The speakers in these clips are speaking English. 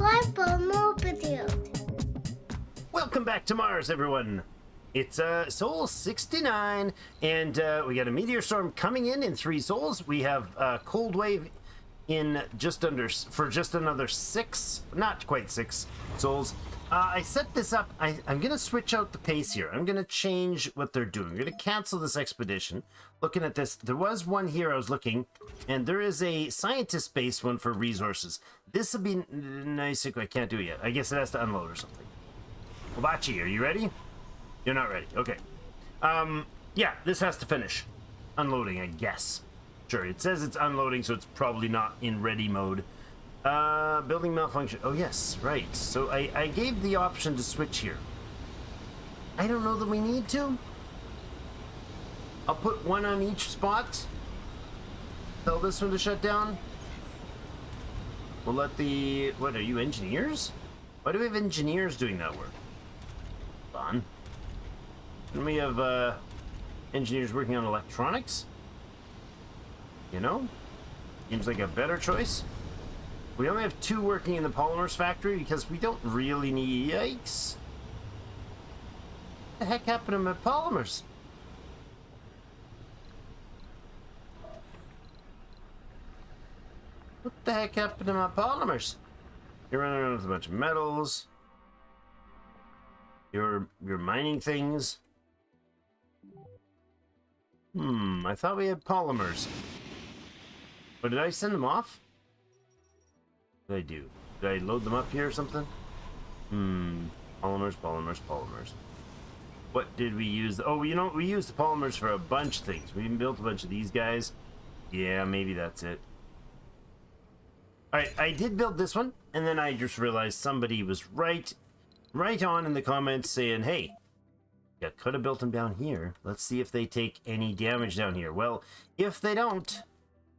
subscribe for more videos. Welcome back to Mars, everyone. It's Sol 69, and we got a meteor storm coming in 3 sols. We have a cold wave in just another 6, not quite 6 sols. I set this up. I'm gonna switch out the pace here. I'm gonna change what they're doing. I'm gonna cancel this expedition. Looking at this, there was one here I was looking, and there is a scientist-based one for resources. This would be nice. I can't do it yet. I guess it has to unload or something. Wabachi, are you ready? You're not ready. Okay. Yeah, this has to finish unloading, I guess. Sure, it says it's unloading, so it's probably not in ready mode. Building malfunction. Oh, yes, right. So I gave the option to switch here. I don't know that we need to. I'll put one on each spot. Tell this one to shut down. We'll let the... What, are you engineers? Why do we have engineers doing that work? Hold on. And we have engineers working on electronics. You know? Seems like a better choice. We only have 2 working in the polymers factory because we don't really need... Yikes. What the heck happened to my polymers? What the heck happened to my polymers? You're running around with a bunch of metals. You're mining things. I thought we had polymers. But did I send them off? What did I do? Did I load them up here or something? Polymers. What did we use? Oh, you know, we used the polymers for a bunch of things. We built a bunch of these guys. Yeah, maybe that's it. Alright, I did build this one, and then I just realized somebody was right on in the comments saying, hey, you could have built them down here. Let's see if they take any damage down here. Well, if they don't...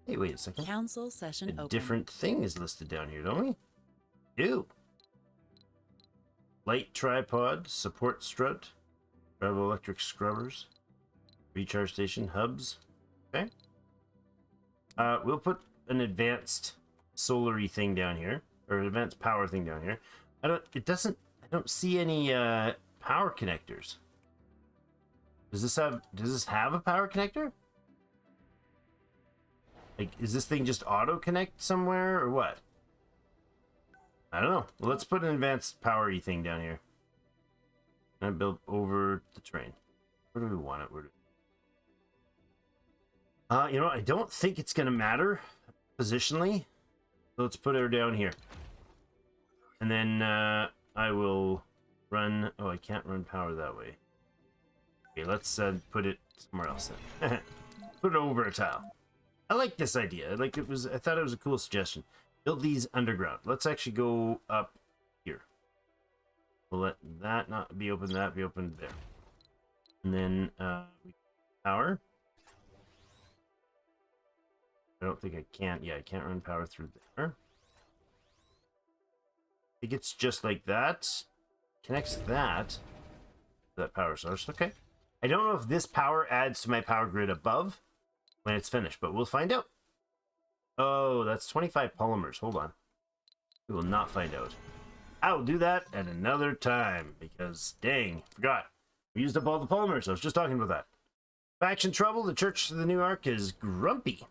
Hey, wait a second. Council session open. Different thing is listed down here, don't we? Ew. Light tripod, support strut, travel electric scrubbers, recharge station, hubs. Okay. We'll put an advanced solar-y thing down here, or an advanced power thing down here. I don't see any power connectors. Does this have a power connector? Like, is this thing just auto connect somewhere or what? I don't know. Well, let's put an advanced power-y thing down here. And build over the terrain. Where do we want it? You know, I don't think it's gonna matter positionally. So let's put her down here. And then I will run... Oh, I can't run power that way. Okay, let's put it somewhere else then. Put it over a tile. I like this idea. I thought it was a cool suggestion. Build these underground. Let's actually go up here. We'll let that not be open, that be open there. And then power. I don't think I can. Yeah, I can't run power through there. I think it's just like that. Connects that to that power source. Okay. I don't know if this power adds to my power grid above when it's finished, but we'll find out. Oh, that's 25 polymers. Hold on. We will not find out. I'll do that at another time because, dang, forgot. We used up all the polymers. I was just talking about that. Faction trouble. The Church of the New Ark is grumpy.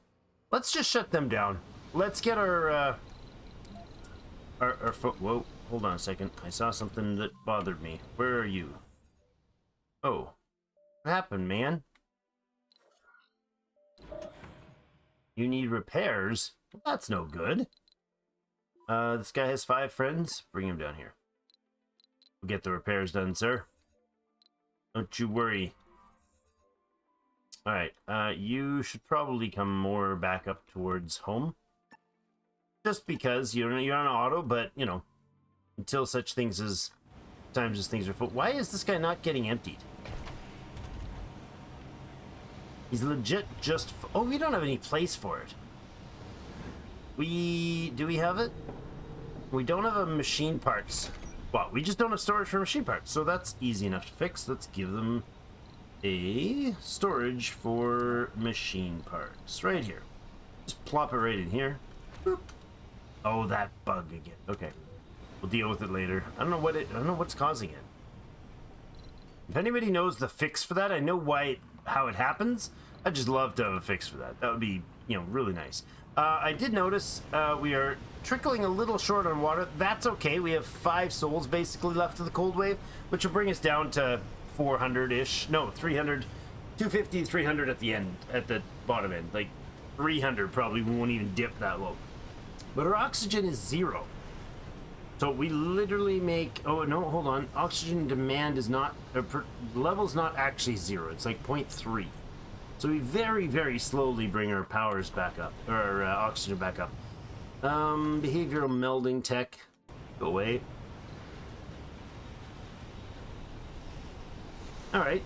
Let's just shut them down. Let's get our whoa, hold on a second. I saw something that bothered me. Where are you? Oh. What happened, man? You need repairs? Well, that's no good. This guy has 5 friends. Bring him down here. We'll get the repairs done, sir. Don't you worry. Alright, you should probably come more back up towards home. Just because you're on auto, but, you know, until such things as... times as things are full. Why is this guy not getting emptied? He's legit just... Oh, we don't have any place for it. Do we have it? We don't have a machine parts. Well, we just don't have storage for machine parts, so that's easy enough to fix. Let's give them a storage for machine parts right here. Just plop it right in here. Boop. Oh, that bug again. Okay. We'll deal with it later. I don't know what's causing it. If anybody knows the fix for that, I know how it happens. I'd just love to have a fix for that. That would be, really nice. I did notice we are trickling a little short on water. That's okay. We have 5 souls basically left of the cold wave, which will bring us down to 400-ish. No, 300, 250, 300 at the end, at the bottom end. Like 300 probably won't even dip that low. But our oxygen is 0. So we literally make, oh no, hold on. Oxygen demand is not, level's not actually 0. It's like 0.3. So we very, very slowly bring our powers back up, or our oxygen back up. Behavioral melding tech, go away. All right.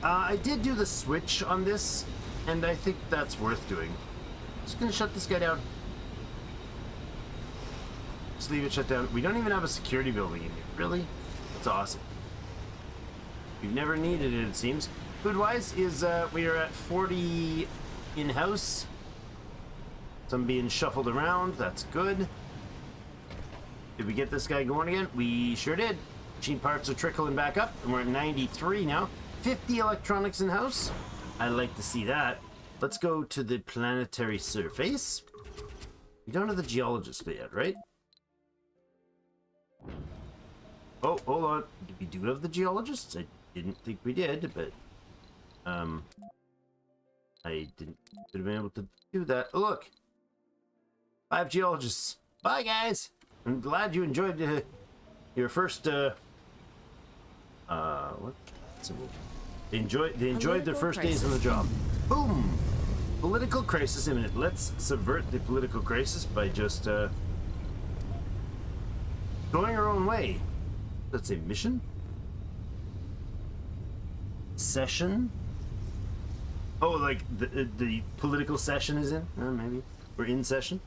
I did do the switch on this, and I think that's worth doing. Just gonna shut this guy down. Just leave it shut down. We don't even have a security building in here. Really? That's awesome. We've never needed it, it seems. Food-wise is we are at 40 in-house. Some being shuffled around. That's good. Did we get this guy going again? We sure did. Machine parts are trickling back up, and we're at 93 now. 50 electronics in-house. I like to see that. Let's go to the planetary surface. We don't have the geologist yet, right? Oh, hold on. Did we do have the geologists? I didn't think we did, but I could have been able to do that. Oh, look, 5 geologists. Bye, guys. I'm glad you enjoyed your first. What? They enjoyed their first days on the job. Boom. Political crisis imminent. Let's subvert the political crisis by just going our own way. That's a mission. Session. Oh, like the political session is in? Maybe we're in session.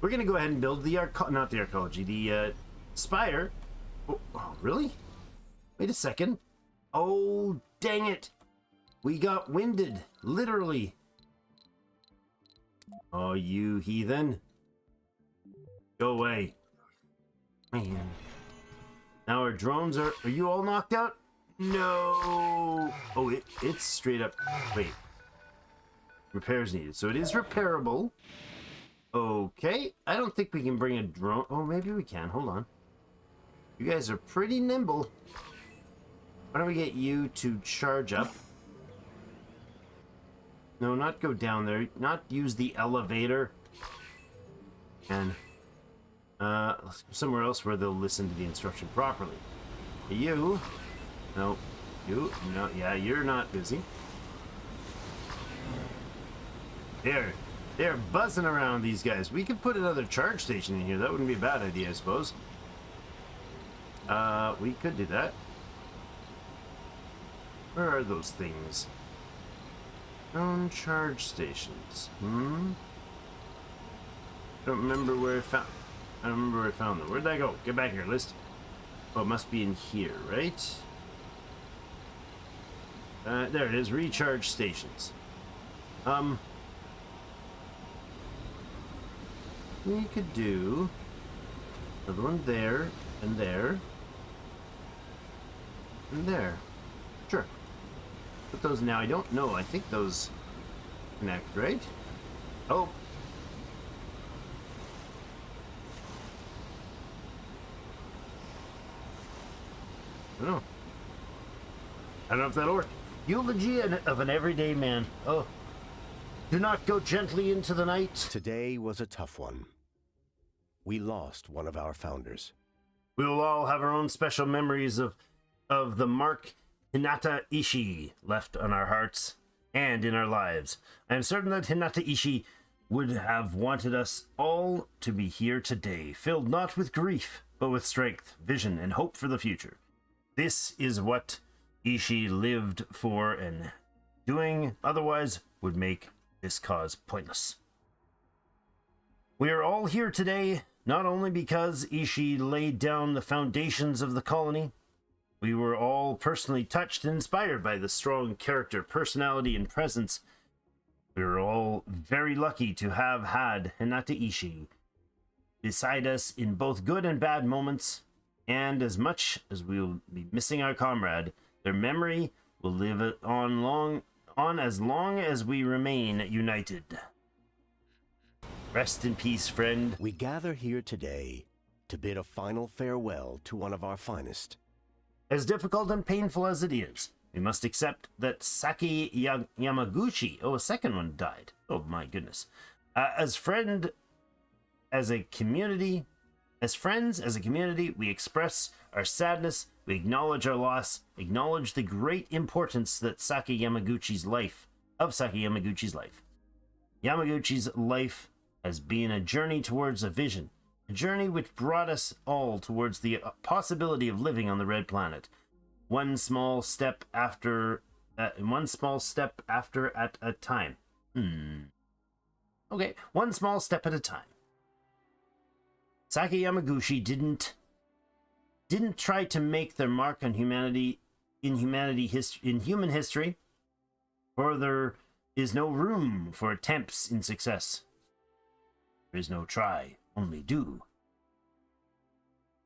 We're gonna go ahead and build the not the arcology, the spire. Oh, really? Wait a second. Oh, dang it! We got winded, literally. Oh, you heathen! Go away, man. Now our drones are you all knocked out? No. Oh, it's straight up. Wait. Repairs needed. So it is repairable. Okay. I don't think we can bring a drone. Oh, maybe we can. Hold on. You guys are pretty nimble. Why don't we get you to charge up? No, not go down there. Not use the elevator. And let's go somewhere else where they'll listen to the instruction properly. You. No. You. No. Yeah, you're not busy. They're buzzing around, these guys. We could put another charge station in here. That wouldn't be a bad idea, I suppose. We could do that. Where are those things? Known charge stations. I don't remember where I found. I don't remember where I found them. Where'd I go? Get back here, list. Oh, it must be in here, right? There it is. Recharge stations. We could do another one there and there and there. Sure. Put those now. I don't know. I think those connect, right? Oh. I don't know. I don't know if that'll work. Eulogy of an everyday man. Oh. Do not go gently into the night. Today was a tough one. We lost one of our founders. We will all have our own special memories of the mark Hinata Ishii left on our hearts and in our lives. I am certain that Hinata Ishii would have wanted us all to be here today, filled not with grief, but with strength, vision, and hope for the future. This is what Ishii lived for, and doing otherwise would make this cause pointless. We are all here today, not only because Ishii laid down the foundations of the colony. We were all personally touched and inspired by the strong character, personality, and presence. We were all very lucky to have had Hinata Ishii beside us in both good and bad moments, and as much as we will be missing our comrade, their memory will live on as long as we remain united. Rest in peace, friend. We gather here today to bid a final farewell to one of our finest. As difficult and painful as it is, we must accept that Saki Yamaguchi, a second one died. Oh my goodness. As friends, as a community, we express our sadness, we acknowledge our loss, acknowledge the great importance that Saki Yamaguchi's life. Yamaguchi's life has been a journey towards a vision, a journey which brought us all towards the possibility of living on the Red Planet. One small step after at a time. Okay, one small step at a time. Saki Yamaguchi didn't try to make their mark on human history, for there is no room for attempts in success. There is no try, only do.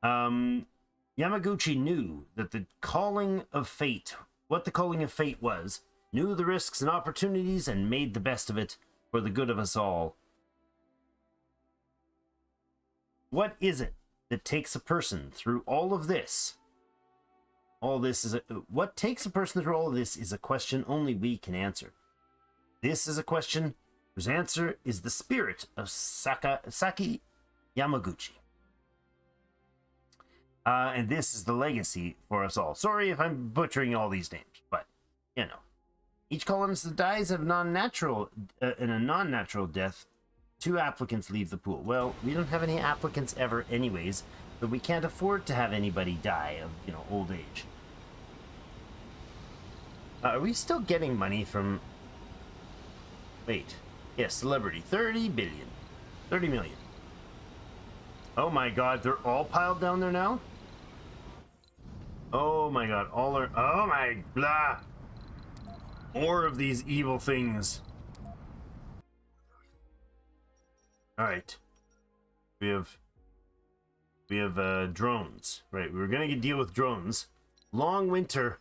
Yamaguchi knew that what the calling of fate was, knew the risks and opportunities, and made the best of it for the good of us all. What is it that takes a person through all of this? What takes a person through all of this is a question only we can answer. This is a question whose answer is the spirit of Saki Yamaguchi. And this is the legacy for us all. Sorry if I'm butchering all these names, but, you know. Each colonist that dies in a non-natural death, 2 applicants leave the pool. Well, we don't have any applicants ever anyways, but we can't afford to have anybody die of, old age. Are we still getting money from... Wait. Yes, celebrity. 30 million. Oh my god, they're all piled down there now? Oh my god, oh my blah. More of these evil things. Alright. We have drones. Right, we were gonna deal with drones. Long winter.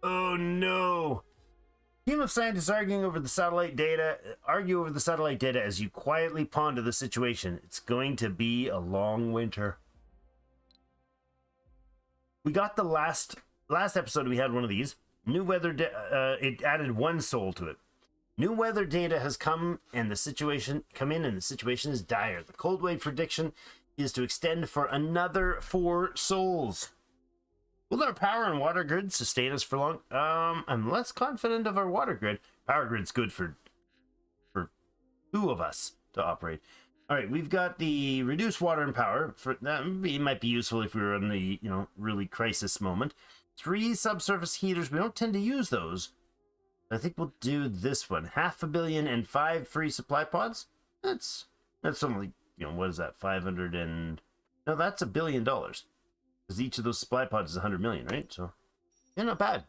Oh no! Team of scientists argue over the satellite data as you quietly ponder the situation. It's going to be a long winter. We got the last episode, we had one of these. New weather, it added 1 soul to it. New weather data has come in, and the situation is dire. The cold wave prediction is to extend for another 4 souls. Will our power and water grid sustain us for long? I'm less confident of our water grid. Power grid's good for 2 of us to operate. All right, we've got the reduced water and power. It might be useful if we were in the really crisis moment. 3 subsurface heaters. We don't tend to use those. I think we'll do this one. 500 million and 5 free supply pods. That's only what is that? 500 and no, that's $1 billion. Because each of those supply pods is 100 million, right? So, yeah, not bad.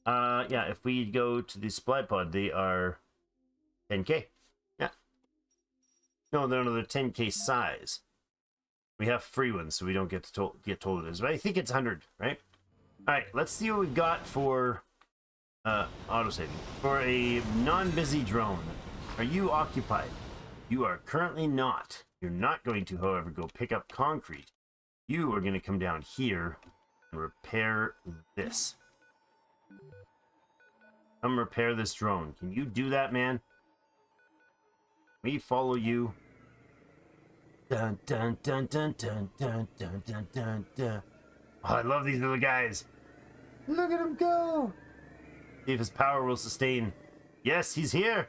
Yeah, if we go to the supply pod, they are 10k. Yeah. No, they're another 10k size. We have free ones, so we don't get told it is. But I think it's 100, right? All right, let's see what we've got for autosaving. For a non-busy drone, are you occupied? You are currently not. You're not going to, however, go pick up concrete. You are going to come down here and repair this. Come repair this drone. Can you do that, man? We follow you. Dun dun dun dun dun dun dun dun dun dun. Oh, I love these little guys. Look at him go. See if his power will sustain. Yes, he's here.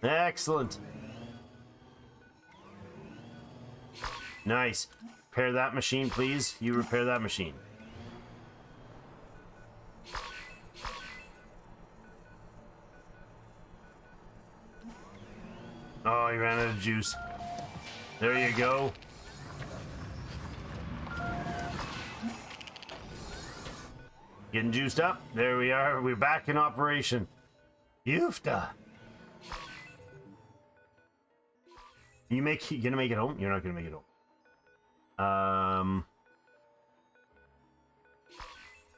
Excellent. Nice. Repair that machine, please. You repair that machine. Oh, he ran out of juice. There you go. Getting juiced up. There we are. We're back in operation. Yufta. You gonna make it home? You're not gonna make it home.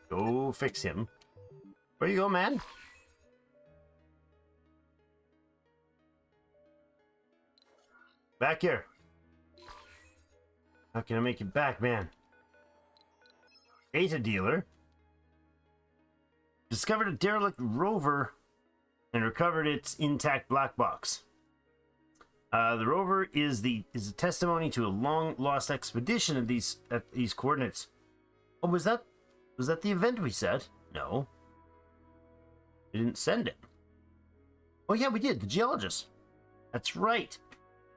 Go fix him. Where you go, man? Back here. How can I make it back, man? Data dealer. Discovered a derelict rover and recovered its intact black box. The rover is a testimony to a long lost expedition at these coordinates. Oh, was that the event we said? No. We didn't send it. Oh yeah, we did. The geologist. That's right.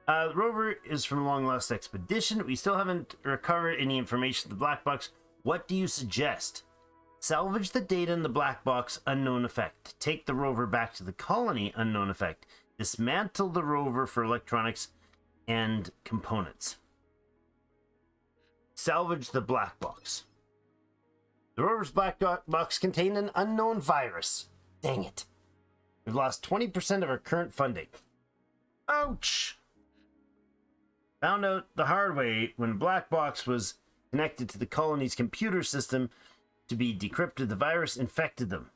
The rover is from a long lost expedition. We still haven't recovered any information of the black box. What do you suggest? Salvage the data in the black box, unknown effect. Take the rover back to the colony, unknown effect. Dismantle the rover for electronics and components. Salvage the black box. The rover's black box contained an unknown virus. Dang it. We've lost 20% of our current funding. Ouch! Found out the hard way when black box was connected to the colony's computer system to be decrypted. The virus infected them.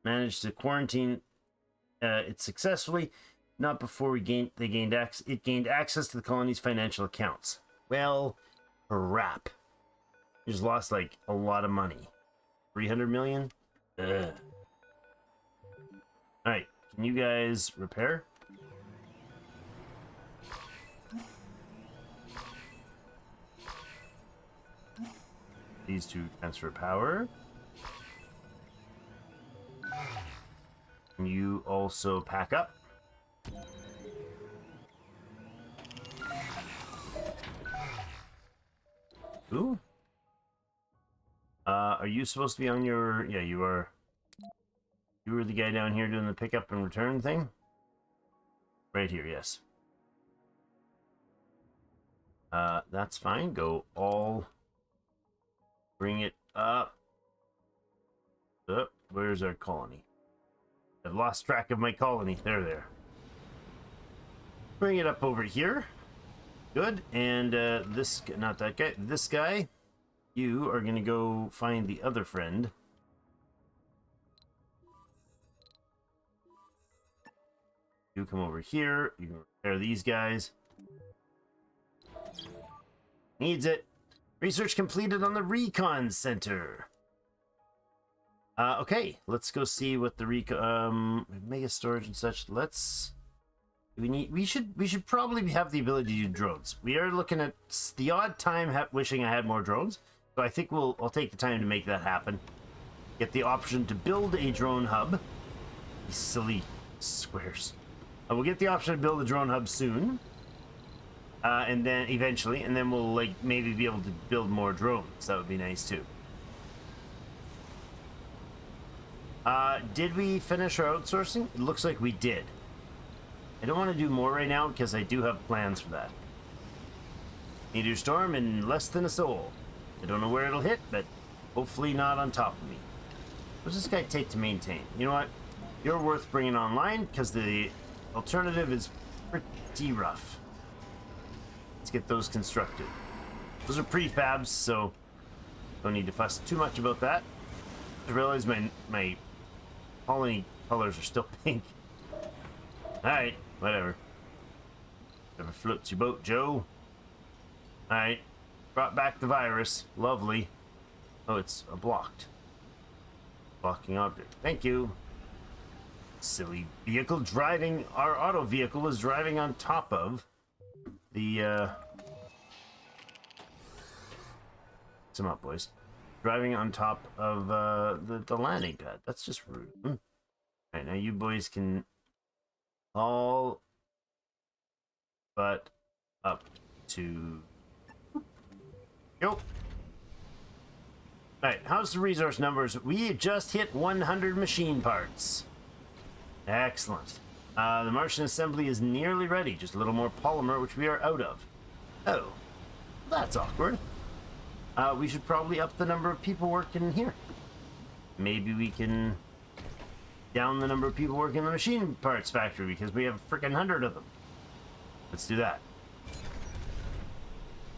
Managed to quarantine it successfully, not before it gained access to the colony's financial accounts. Well, crap. We just lost like a lot of money. 300 million? Ugh. Alright, can you guys repair? These two transfer power. Can you also pack up? Ooh. Are you supposed to be on your... Yeah, you are. You were the guy down here doing the pickup and return thing? Right here, yes. That's fine. Go all... Bring it up. Where's our colony? I've lost track of my colony. There. Bring it up over here. Good. And this, not that guy, this guy, you are going to go find the other friend. You come over here. You can repair these guys. Needs it. Research completed on the Recon Center. Okay, let's go see what the mega storage and such. We should probably have the ability to do drones. We are looking at the odd time wishing I had more drones. So I think I'll take the time to make that happen. Get the option to build a drone hub. These silly squares. We'll get the option to build a drone hub soon. And then eventually, and then we'll like maybe be able to build more drones. That would be nice too. Did we finish our outsourcing? It looks like we did. I don't want to do more right now because I do have plans for that. Meteor storm in less than a soul. I don't know where it'll hit, but hopefully not on top of me. What does this guy take to maintain? You know what? You're worth bringing online because the alternative is pretty rough. Let's get those constructed. Those are prefabs, so don't need to fuss too much about that. I realize my colony colors are still pink. Alright, whatever. Whatever floats your boat, Joe. Alright. Brought back the virus. Lovely. Oh, it's blocked. Blocking object. Thank you. Silly vehicle driving. Our auto vehicle was driving on top of the some up, boys. Driving on top of the landing pad. That's just rude. Alright, now you boys can all but up to go. Alright, how's the resource numbers? We just hit 100 machine parts. Excellent. The Martian assembly is nearly ready. Just a little more polymer, which we are out of. Oh, that's awkward. We should probably up the number of people working here. Maybe we can down the number of people working in the machine parts factory because we have a freaking 100 of them. Let's do that.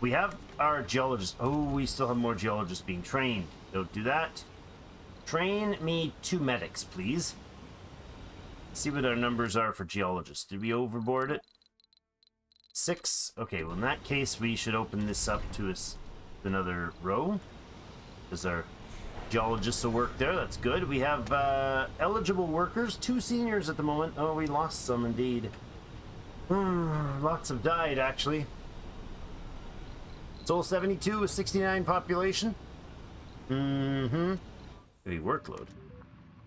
We have our geologists. Oh, we still have more geologists being trained. Don't do that. Train me 2 medics, please. See what our numbers are for geologists. Did we overboard it? 6. Okay, well in that case we should open this up to another row, because our geologists will work there. That's good. We have eligible workers, 2 seniors at the moment. Oh, we lost some indeed. Lots have died actually. Soul 72 with 69 population. Heavy workload.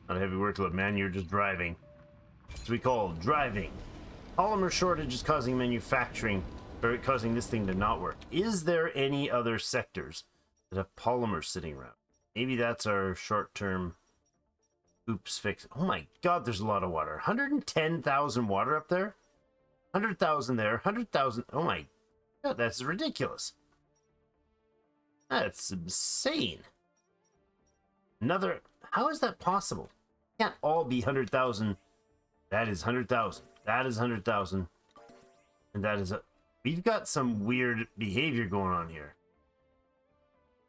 Not a heavy workload, man. You're just driving. That's what we call driving. Polymer shortage is causing manufacturing, or causing this thing to not work. Is there any other sectors that have polymers sitting around? Maybe that's our short-term oops fix. Oh my god, there's a lot of water. 110,000 water up there? 100,000 there, 100,000. Oh my god, that's ridiculous. That's insane. Another, how is that possible? Can't all be 100,000. That is 100,000. That is 100,000. And that is a... We've got some weird behavior going on here.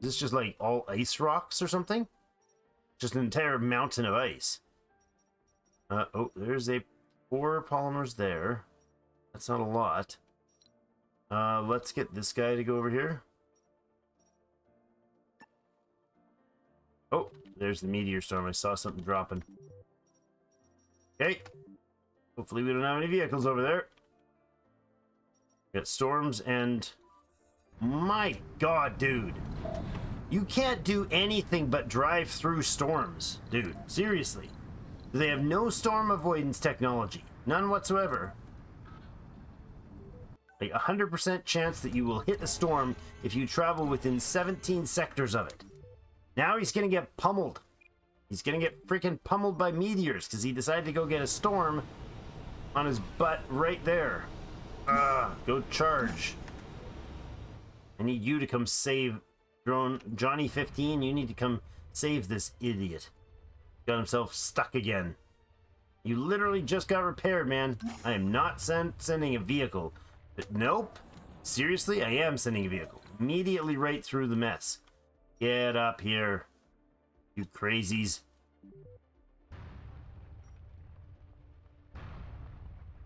Is this just like all ice rocks or something? Just an entire mountain of ice. Oh, there's 4 polymers there. That's not a lot. Let's get this guy to go over here. Oh, there's the meteor storm. I saw something dropping. Okay. Hopefully we don't have any vehicles over there. We got storms and... My god, dude. You can't do anything but drive through storms, dude. Seriously. They have no storm avoidance technology. None whatsoever. Like 100% chance that you will hit a storm if you travel within 17 sectors of it. Now he's gonna get pummeled. He's gonna get freaking pummeled by meteors because he decided to go get a storm on his butt right there. Go charge. I need you to come save drone Johnny 15. You need to come save this idiot. Got himself stuck again. You literally just got repaired, man. I am not sending a vehicle. But nope. Seriously, I am sending a vehicle. Immediately right through the mess. Get up here, you crazies.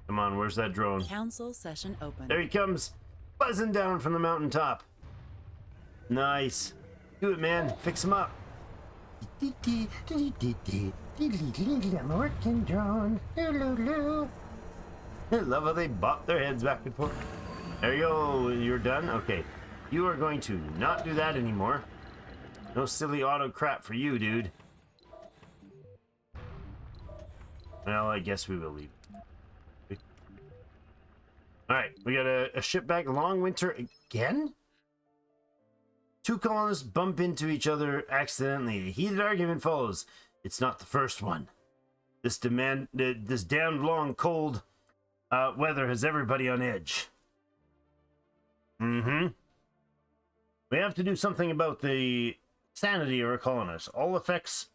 Come on, where's that drone? Council session open. There he comes, buzzing down from the mountaintop. Nice. Do it, man. Fix him up. I'm a working drone. I love how they bop their heads back and forth. There you go. You're done? Okay. You are going to not do that anymore. No silly auto crap for you, dude. Well, I guess we will leave. Alright, we got a ship back. Long winter again? 2 colonists bump into each other accidentally. A heated argument follows. It's not the first one. This damned long, cold weather has everybody on edge. We have to do something about the sanity of our colonists. All effects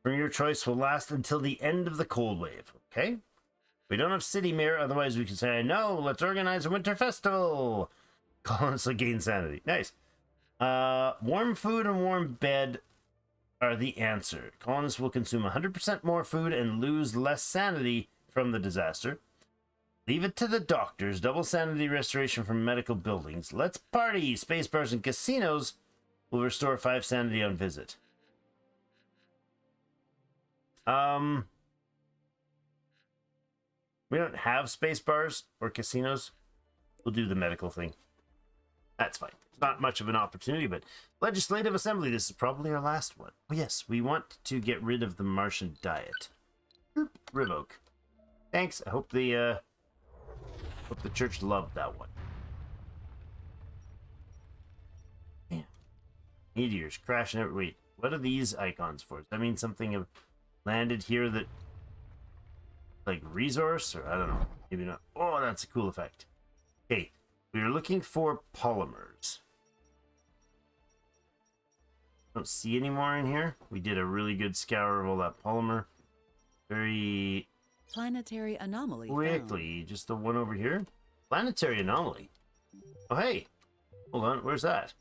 from your choice will last until the end of the cold wave, okay? We don't have city mayor, otherwise we can say, no, let's organize a winter festival. Colonists will gain sanity. Nice. Warm food and warm bed are the answer. Colonists will consume 100% more food and lose less sanity from the disaster. Leave it to the doctors. Double sanity restoration from medical buildings. Let's party. Space bars and casinos will restore 5 sanity on visit. We don't have space bars or casinos. We'll do the medical thing. That's fine. It's not much of an opportunity, but Legislative Assembly, this is probably our last one. Oh yes, we want to get rid of the Martian diet. Revoke. Thanks. I hope the church loved that one. Yeah. Meteors crashing every... Wait, what are these icons for? Does that mean something have landed here that... like resource? Or I don't know. Maybe not. Oh, that's a cool effect. Okay. We are looking for polymers. Don't see any more in here. We did a really good scour of all that polymer. Very... Planetary anomaly quickly. found. Just the one over here. Planetary anomaly. Oh, hey. Hold on, where's that?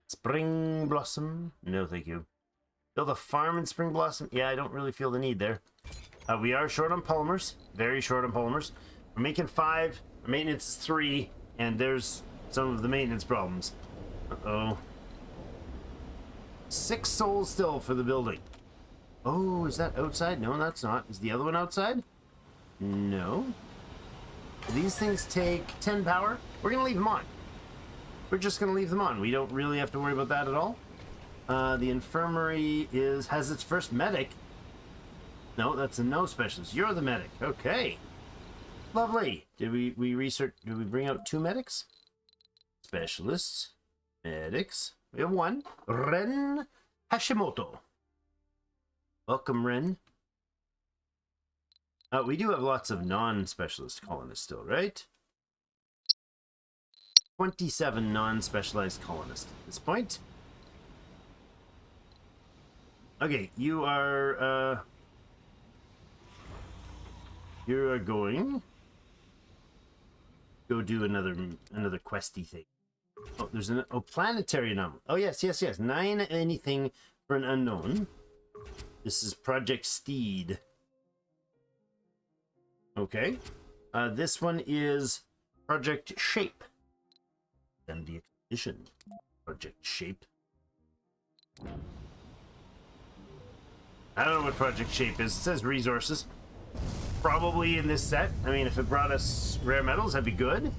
Spring Blossom? No, thank you. Build a farm in Spring Blossom? Yeah, I don't really feel the need there. We are short on polymers. Very short on polymers. We're making 5. Our maintenance is 3. And there's some of the maintenance problems. Uh-oh. 6 souls still for the building. Oh, is that outside? No, that's not. Is the other one outside? No. These things take 10 power. We're going to leave them on. We're just going to leave them on. We don't really have to worry about that at all. The infirmary has its first medic. No, that's a no specialist. You're the medic. Okay. Lovely. Did we bring out 2 medics? Specialists. Medics. We have 1. Ren Hashimoto. Welcome, Ren. We do have lots of non-specialist colonists still, right? 27 non-specialized colonists at this point. Okay, you are going go do another questy thing. Oh, there's an planetary anomaly. Oh yes. 9 anything for an unknown. This is Project Steed. Okay. This one is Project Shape. Then the expedition. Project Shape. I don't know what Project Shape is. It says resources. Probably in this set. I mean, if it brought us rare metals, that'd be good.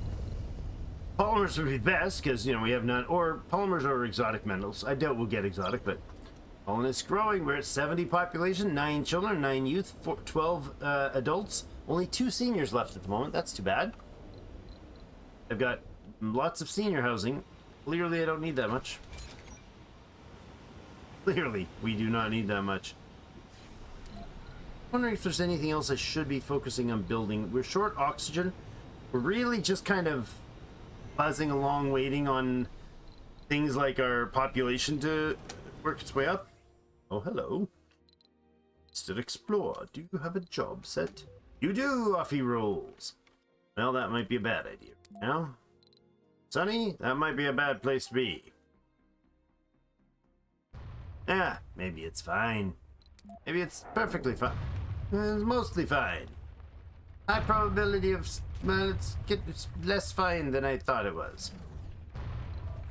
Polymers would be best, because, you know, we have none. Or polymers or exotic metals. I doubt we'll get exotic, but colonists growing. We're at 70 population, 9 children, 9 youth, 12 adults. Only 2 seniors left at the moment. That's too bad. I've got lots of senior housing. Clearly, I don't need that much. Clearly, we do not need that much. Wondering if there's anything else I should be focusing on building. We're short oxygen. We're really just kind of buzzing along, waiting on things like our population to work its way up. Oh, hello. Still explore. Do you have a job set? You do, off he rolls. Well, that might be a bad idea. Now, Sonny, that might be a bad place to be. Yeah, maybe it's fine. Maybe it's perfectly fine. It's mostly fine. High probability of... Well, it's less fine than I thought it was.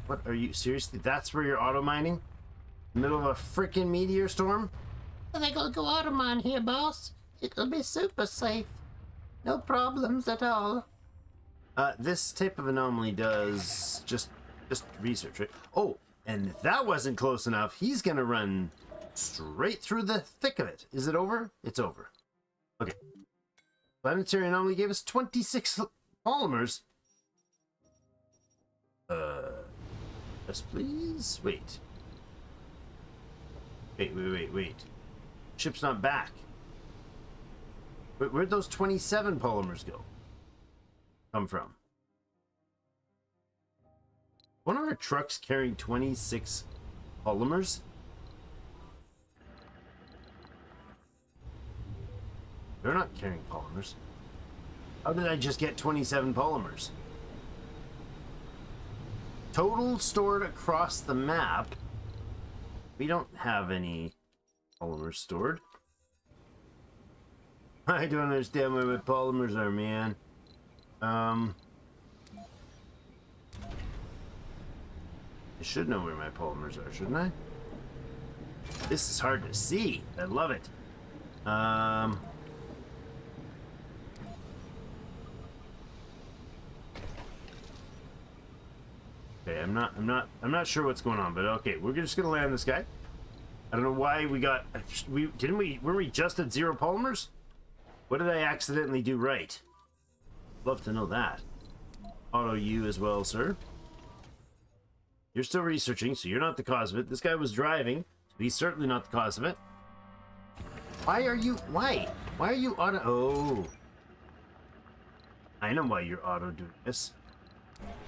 What are you... Seriously? That's where you're auto-mining? Middle of a freaking meteor storm? I think I'll go auto-mine here, boss. It'll be super safe. No problems at all. This type of anomaly does just research, right? Oh, and if that wasn't close enough, he's gonna run straight through the thick of it. Is it over? It's over. Okay. Planetary anomaly gave us 26 polymers. Yes, please. Wait. Wait. Ship's not back. Where'd those 27 polymers come from? One of our trucks carrying 26 polymers? They're not carrying polymers. How did I just get 27 polymers? Total stored across the map. We don't have any polymers stored. I don't understand where my polymers are, man. I should know where my polymers are, shouldn't I? This is hard to see. I love it. Okay, I'm not sure what's going on, but okay, we're just gonna land this guy. I don't know why weren't we just at 0 polymers? What did I accidentally do right? Love to know that. Auto you as well, sir. You're still researching, so you're not the cause of it. This guy was driving, so he's certainly not the cause of it. Why are you auto? Oh, I know why you're auto doing this.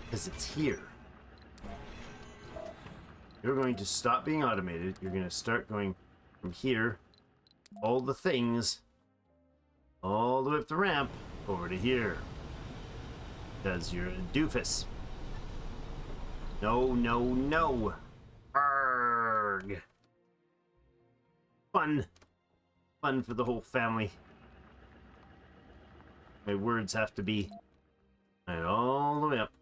Because it's here. You're going to stop being automated. You're going to start going from here, all the things, all the way up the ramp, over to here. Because you're a doofus. No, no, no. Arrgh. Fun. Fun for the whole family. My words have to be right all the way up.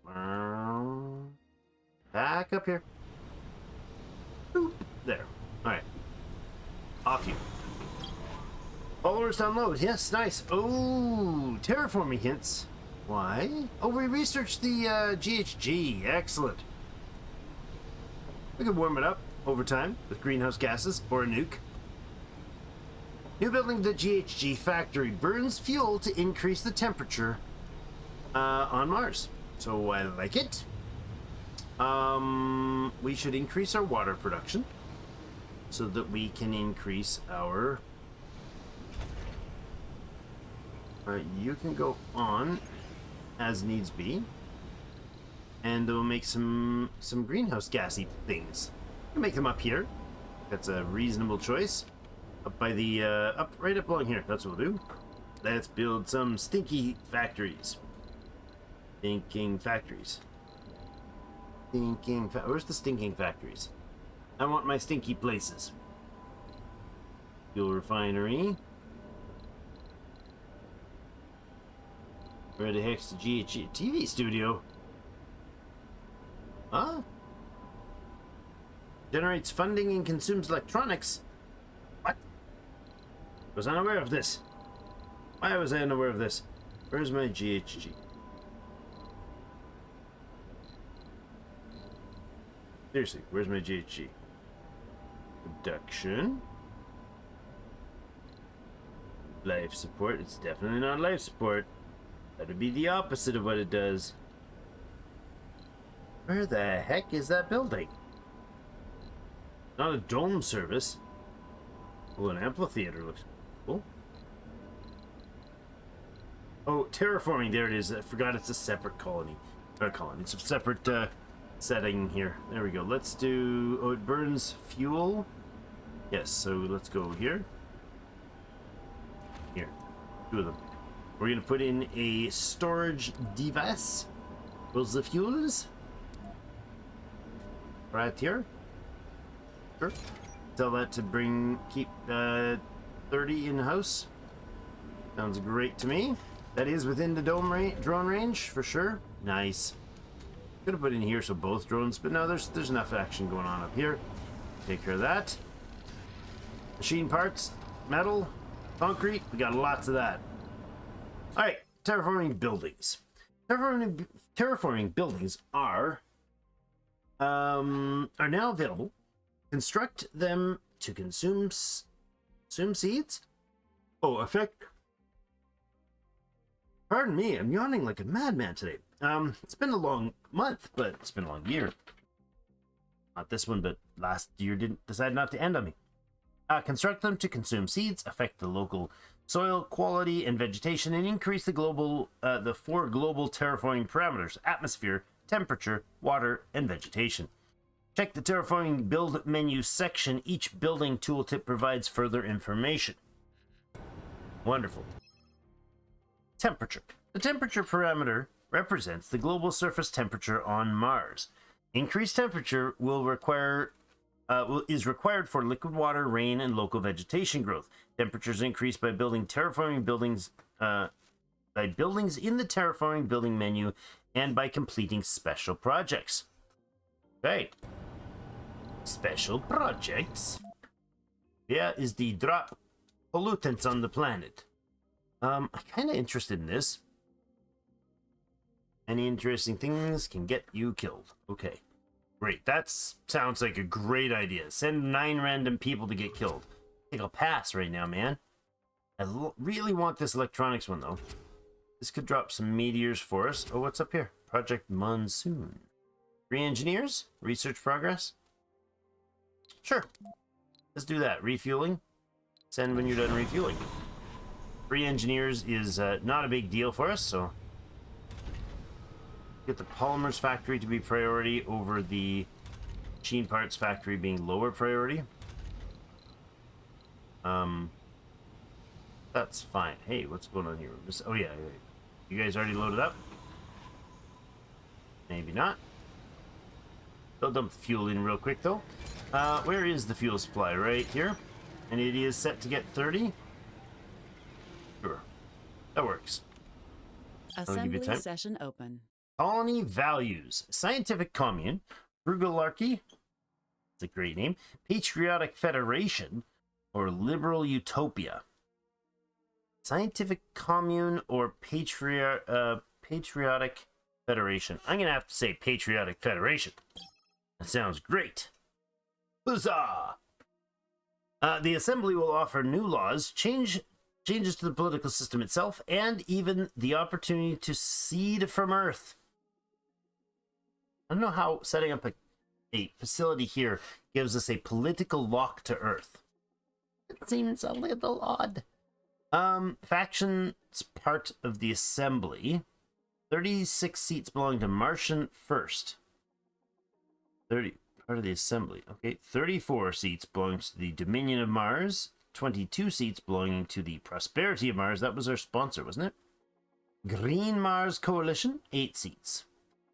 Back up here. Boop. There. Alright. Off you. Followers download. Yes, nice. Oh, terraforming hints. Why? Oh, we researched the GHG. Excellent. We could warm it up over time with greenhouse gases or a nuke. New building, the GHG factory burns fuel to increase the temperature on Mars. So I like it. We should increase our water production so that we can increase our... you can go on as needs be, and we'll make some greenhouse gassy things. We'll make them up here. That's a reasonable choice. Up by the right up along here. That's what we'll do. Let's build some stinky factories. Stinking factories. Where's the stinking factories? I want my stinky places. Fuel refinery. Where the heck's the GHG TV studio? Huh? Generates funding and consumes electronics. What? Was unaware of this. Why was I unaware of this? Where's my GHG? Seriously, where's my GHG? Production. Life support. It's definitely not life support. That would be the opposite of what it does. Where the heck is that building? Not a dome service. Oh, an amphitheater looks cool. Oh, terraforming. There it is. I forgot it's a separate colony. Not colony. It's a separate setting here. There we go. Let's do... Oh, it burns fuel. Yes, so let's go here. Here. Two of them. We're going to put in a storage device. Those the fuels. Right here. Sure. Tell that to keep 30 in-house. Sounds great to me. That is within the drone range, for sure. Nice. Could have put in here so both drones, but no, there's enough action going on up here. Take care of that. Machine parts, metal, concrete, we got lots of that. Alright, terraforming buildings. Terraforming buildings are now available. Construct them to consume seeds? Oh, effect. Pardon me, I'm yawning like a madman today. It's been a long month, but it's been a long year. Not this one, but last year didn't decide not to end on me. Construct them to consume seeds, affect the local soil quality and vegetation, and increase the four global terraforming parameters: atmosphere, temperature, water, and vegetation. Check the terraforming build menu section. Each building tooltip provides further information. Wonderful. Temperature. The temperature parameter represents the global surface temperature on Mars. Increased temperature is required for liquid water, rain, and local vegetation growth. Temperatures increase by building terraforming buildings by buildings in the terraforming building menu and by completing special projects. Okay. Special projects. Here is the drop pollutants on the planet. I'm kind of interested in this. Any interesting things can get you killed. Okay. Great. That sounds like a great idea. Send 9 random people to get killed. I think I'll pass right now, man. I really want this electronics one, though. This could drop some meteors for us. Oh, what's up here? Project Monsoon. 3 engineers? Research progress? Sure. Let's do that. Refueling. Send when you're done refueling. 3 engineers is not a big deal for us, so... Get the polymers factory to be priority over the machine parts factory being lower priority. That's fine. Hey, what's going on here? Oh yeah, you guys already loaded up? Maybe not. They'll dump fuel in real quick, though. Where is the fuel supply? Right here. And it is set to get 30. Sure. That works. Assembly session open. Colony values. Scientific commune. Frugalarchy. It's a great name. Patriotic Federation. Or liberal utopia. Scientific commune or patriotic federation. I'm going to have to say Patriotic Federation. That sounds great. Huzzah! The Assembly will offer new laws, changes to the political system itself, and even the opportunity to secede from Earth. I don't know how setting up a facility here gives us a political lock to Earth. It seems a little odd. Factions part of the Assembly. 36 seats belong to Martian First. 30 part of the Assembly. Okay, 34 seats belongs to the Dominion of Mars. 22 seats belonging to the Prosperity of Mars. That was our sponsor, wasn't it? Green Mars Coalition, 8 seats.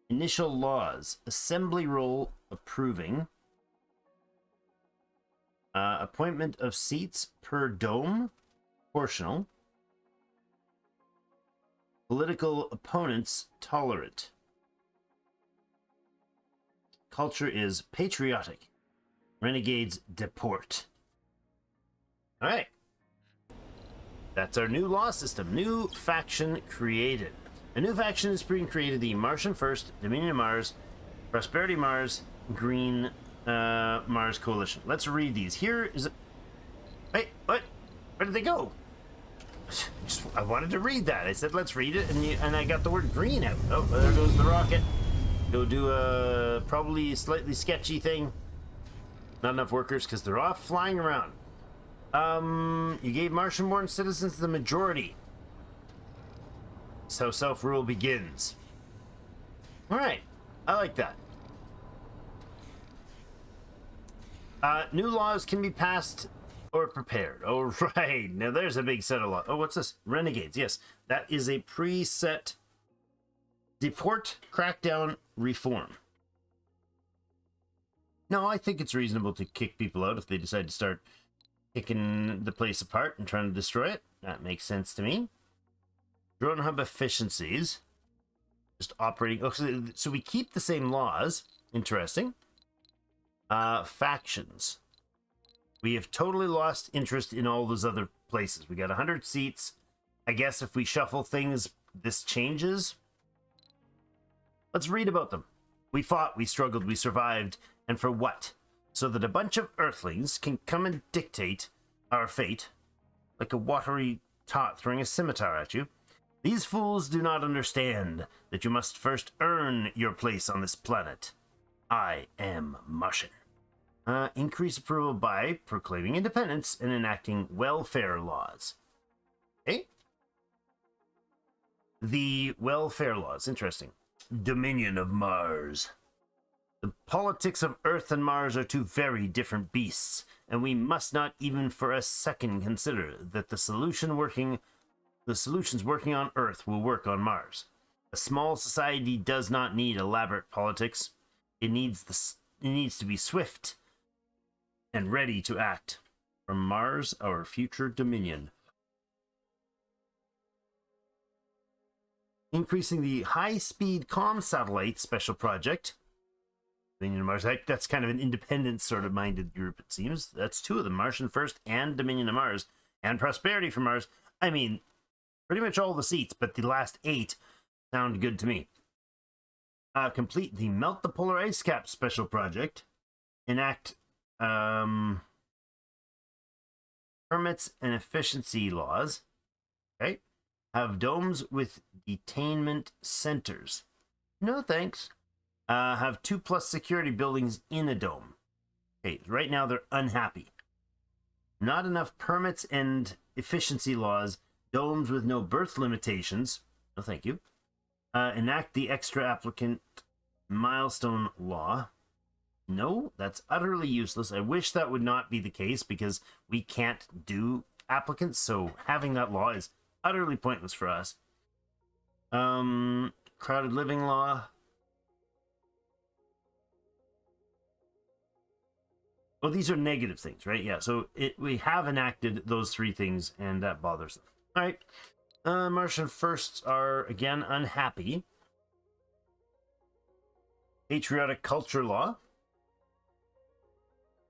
Initial laws. Assembly role approving. Appointment of seats per dome. Proportional. Political opponents tolerant. Culture is patriotic. Renegades deport. All right. That's our new law system. New faction created. A new faction is being created. The Martian First, Dominion of Mars, Prosperity Mars, Green Mars Coalition. Let's read these. Here is... Wait, what? Where did they go? I wanted to read that. I said, let's read it, and I got the word green out. Oh, there goes the rocket. Go do a probably slightly sketchy thing. Not enough workers because they're off flying around. You gave Martian-born citizens the majority. So self-rule begins. All right, I like that. New laws can be passed or prepared. Oh, right. Now there's a big set of laws. Oh, what's this? Renegades. Yes, that is a preset deport, crackdown, reform. No, I think it's reasonable to kick people out if they decide to start picking the place apart and trying to destroy it. That makes sense to me. Drone hub efficiencies. Just operating. Oh, so we keep the same laws. Interesting. Factions. We have totally lost interest in all those other places. We got 100 seats. I guess if we shuffle things, this changes. Let's read about them. We fought, we struggled, we survived. And for what? So that a bunch of Earthlings can come and dictate our fate, like a watery tot throwing a scimitar at you. These fools do not understand that you must first earn your place on this planet. I am Martian. Increase approval by proclaiming independence and enacting welfare laws. Okay? The welfare laws, interesting. Dominion of Mars. The politics of Earth and Mars are two very different beasts, and we must not even for a second consider that the solutions working on Earth will work on Mars. A small society does not need elaborate politics. It needs to be swift and ready to act. From Mars, our future dominion. Increasing the high-speed comm satellite special project. Dominion of Mars. That's kind of an independent sort of minded group, it seems. That's two of them, Martian First and Dominion of Mars. And Prosperity for Mars. I mean, pretty much all the seats, but the last 8 sound good to me. Complete the Melt the Polar Ice Cap special project. Enact permits and efficiency laws. Okay. Have domes with detainment centers. No thanks. Have 2+ security buildings in a dome. Okay, right now they're unhappy. Not enough permits and efficiency laws. Domes with no berth limitations. No thank you. Enact the extra applicant milestone law. No, that's utterly useless. I wish that would not be the case because we can't do applicants, so having that law is utterly pointless for us. Crowded living law. Oh, these are negative things, right? Yeah, so we have enacted those 3 things, and that bothers them. All right. Martian firsts are, again, unhappy. Patriotic culture law.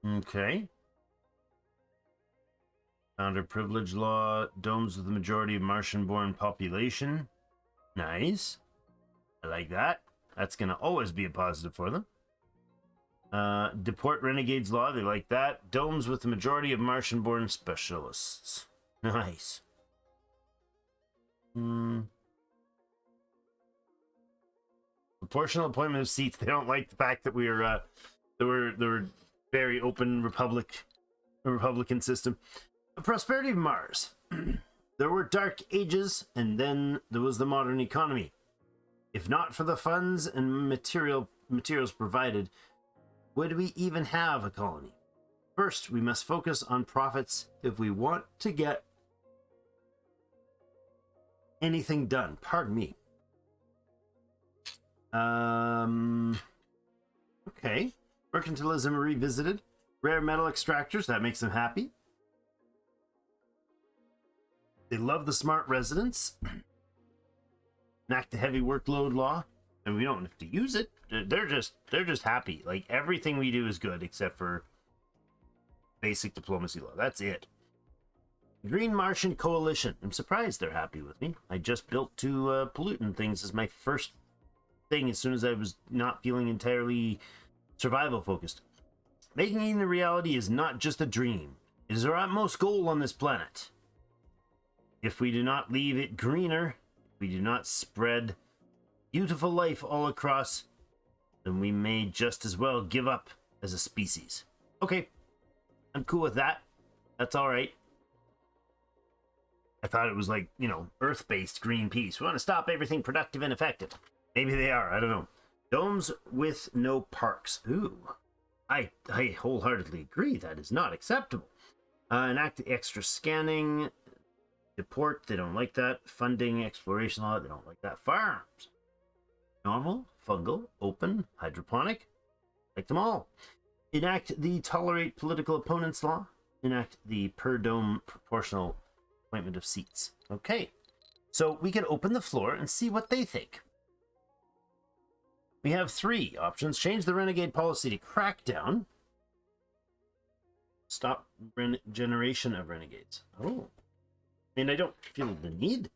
Okay. Founder privilege law. Domes with the majority of Martian-born population. Nice. I like that. That's going to always be a positive for them. Deport renegades law. They like that. Domes with the majority of Martian-born specialists. Nice. Proportional appointment of seats. They don't like the fact that we are there were very open Republican system. The prosperity of Mars. There were dark ages, and then there was the modern economy. If not for the funds and materials provided, would we even have a colony? First, we must focus on profits if we want to get anything done. Pardon me. Okay. Mercantilism revisited. Rare metal extractors, that makes them happy. They love the smart residents. Enact the heavy workload law, and we don't have to use it. They're just happy. Like, everything we do is good except for basic diplomacy law. That's it. Green Martian Coalition. I'm surprised they're happy with me. I just built 2 pollutant things as my first thing as soon as I was not feeling entirely survival focused. Making it a reality is not just a dream. It is our utmost goal on this planet. If we do not leave it greener, if we do not spread beautiful life all across, then we may just as well give up as a species. Okay, I'm cool with that. That's all right. I thought it was like, Earth-based Greenpeace. We want to stop everything productive and effective. Maybe they are, I don't know. Domes with no parks. Ooh. I wholeheartedly agree. That is not acceptable. Enact extra scanning. Deport, they don't like that. Funding, exploration law, they don't like that. Farms. Normal, fungal, open, hydroponic. Like them all. Enact the tolerate political opponents law. Enact the per dome proportional appointment of seats. Okay. So we can open the floor and see what they think. We have 3 options. Change the renegade policy to crackdown. Stop generation of renegades. Oh. I mean, I don't feel the need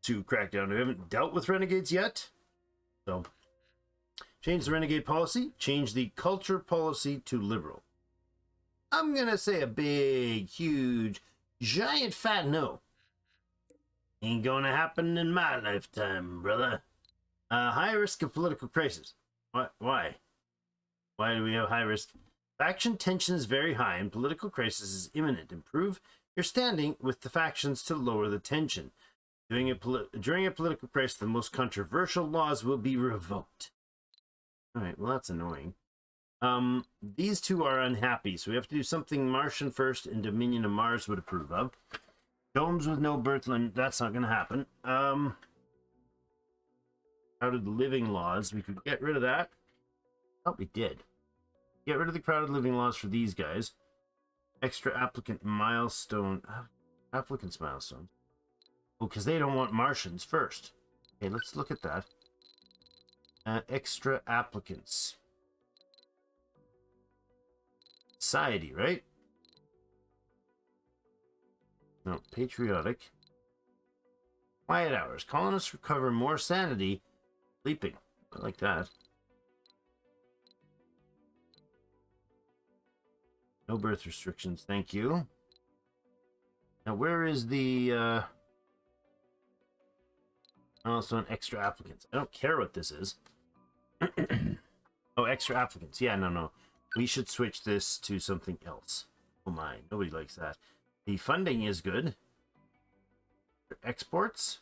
to crack down. We haven't dealt with renegades yet. So, change the renegade policy. Change the culture policy to liberal. I'm going to say a big, huge, giant fat no. Ain't going to happen in my lifetime, brother. High risk of political crisis. Why? Why do we have high risk? Faction tension is very high and political crisis is imminent. Improve your standing with the factions to lower the tension. During a political crisis, the most controversial laws will be revoked. All right, well, that's annoying. These 2 are unhappy, so we have to do something Martian first and Dominion of Mars would approve of. Domes with no birthland, that's not going to happen. Crowded living laws, we could get rid of that. Oh, we did. Get rid of the crowded living laws for these guys. Extra applicant milestone. Applicants milestone. Oh, because they don't want Martians first. Okay, let's look at that. Extra applicants. Society, right? No, patriotic. Quiet hours. Colonists recover more sanity sleeping. I like that. No birth restrictions, thank you. Now, where is the also an extra applicants? I don't care what this is. Oh, extra applicants. Yeah, no. We should switch this to something else. Oh my, nobody likes that. The funding is good. Exports.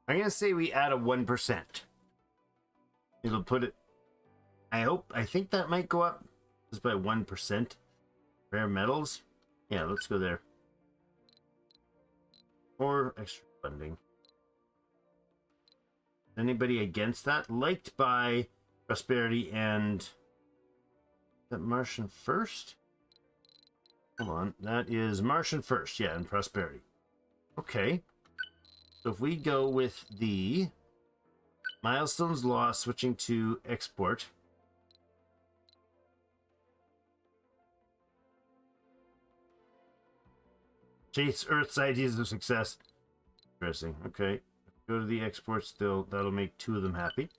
I'm gonna say we add a 1%. It'll put it. I think that might go up just by 1%. Rare metals. Yeah, let's go there. Or extra funding. Anybody against that? Liked by Prosperity and... Is that Martian first? Hold on. That is Martian first. Yeah, and Prosperity. Okay. So if we go with the milestones lost, switching to export. Chase Earth's ideas of success. Interesting. Okay. Go to the export still. That'll make 2 of them happy.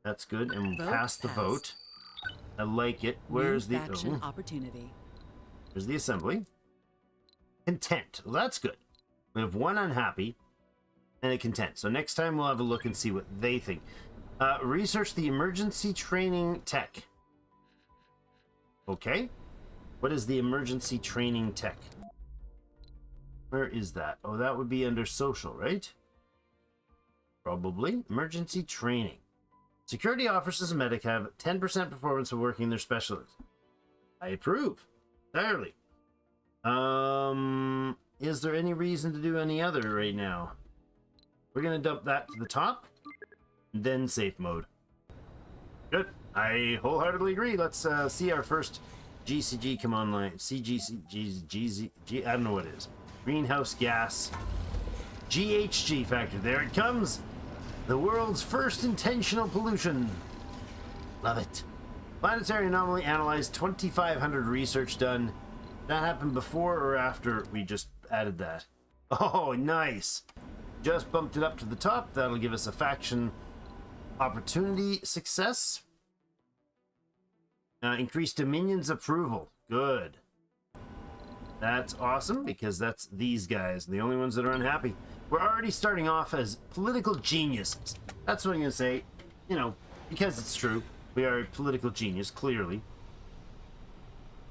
That's good. And we'll pass the vote. I like it. Where's the opportunity? There's the assembly. Content. Well, that's good. We have 1 unhappy and a content. So next time we'll have a look and see what they think. Research the emergency training tech. Okay. What is the emergency training tech? Where is that? Oh, that would be under social, right? Probably. Emergency training. Security officers and medic have 10% performance for working their specialties. I approve. Entirely. Is there any reason to do any other right now? We're going to dump that to the top. Then safe mode. Good. I wholeheartedly agree. Let's see our first GCG come online. CGC, I don't know what it is. Greenhouse gas. GHG factor. There it comes. The world's first intentional pollution. Love it. Planetary anomaly analyzed, 2,500 research done. That happened before or after we just added that? Oh, nice. Just bumped it up to the top. That'll give us a faction opportunity success. Increased Dominion's approval. Good. That's awesome because that's these guys, the only ones that are unhappy. We're already starting off as political geniuses. That's what I'm going to say. You know, because it's true. We are a political genius, clearly.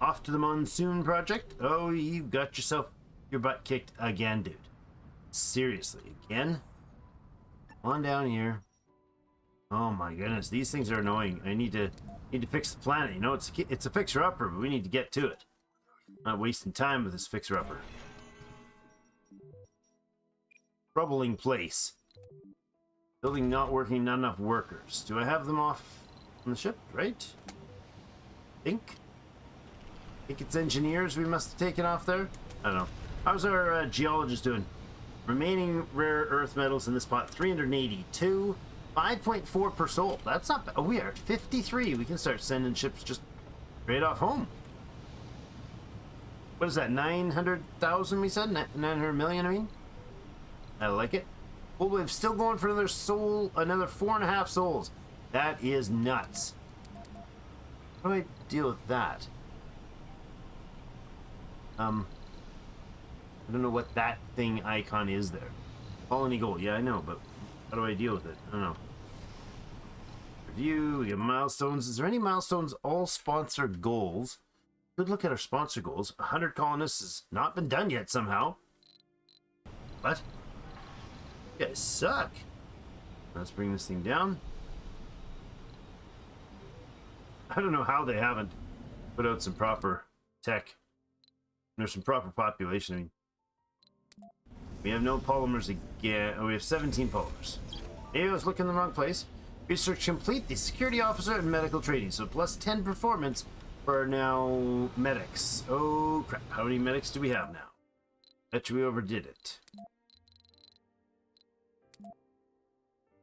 Off to the Monsoon Project. Oh, you got yourself your butt kicked again, dude. Seriously, again? Come on down here. Oh my goodness, these things are annoying. I need to fix the planet. You know, it's a fixer-upper, but we need to get to it. Not wasting time with this fixer-upper. Troubling place. Building not working, not enough workers. Do I have them off on the ship, right? Think it's engineers we must have taken off there? I don't know. How's our geologist doing? Remaining rare earth metals in this pot, 382. 5.4 per soul. That's not bad. Oh, we are at 53. We can start sending ships just straight off home. What is that, 900,000 we said? 900 million, I mean? I like it. Well, we're still going for another soul, another 4.5 souls. That is nuts. How do I deal with that? I don't know what that thing icon is there. Colony goal, yeah, I know, but how do I deal with it? I don't know. Review, we have milestones. Is there any milestones? All sponsored goals. Good look at our sponsor goals. 100 colonists has not been done yet somehow. What? You guys suck. Let's bring this thing down. I don't know how they haven't put out some proper tech. There's some proper population. I mean, we have no polymers again. Oh, we have 17 polymers. Maybe I was looking in the wrong place. Research complete. The security officer and medical training. So plus 10 performance for now medics. Oh crap. How many medics do we have now? Bet you we overdid it.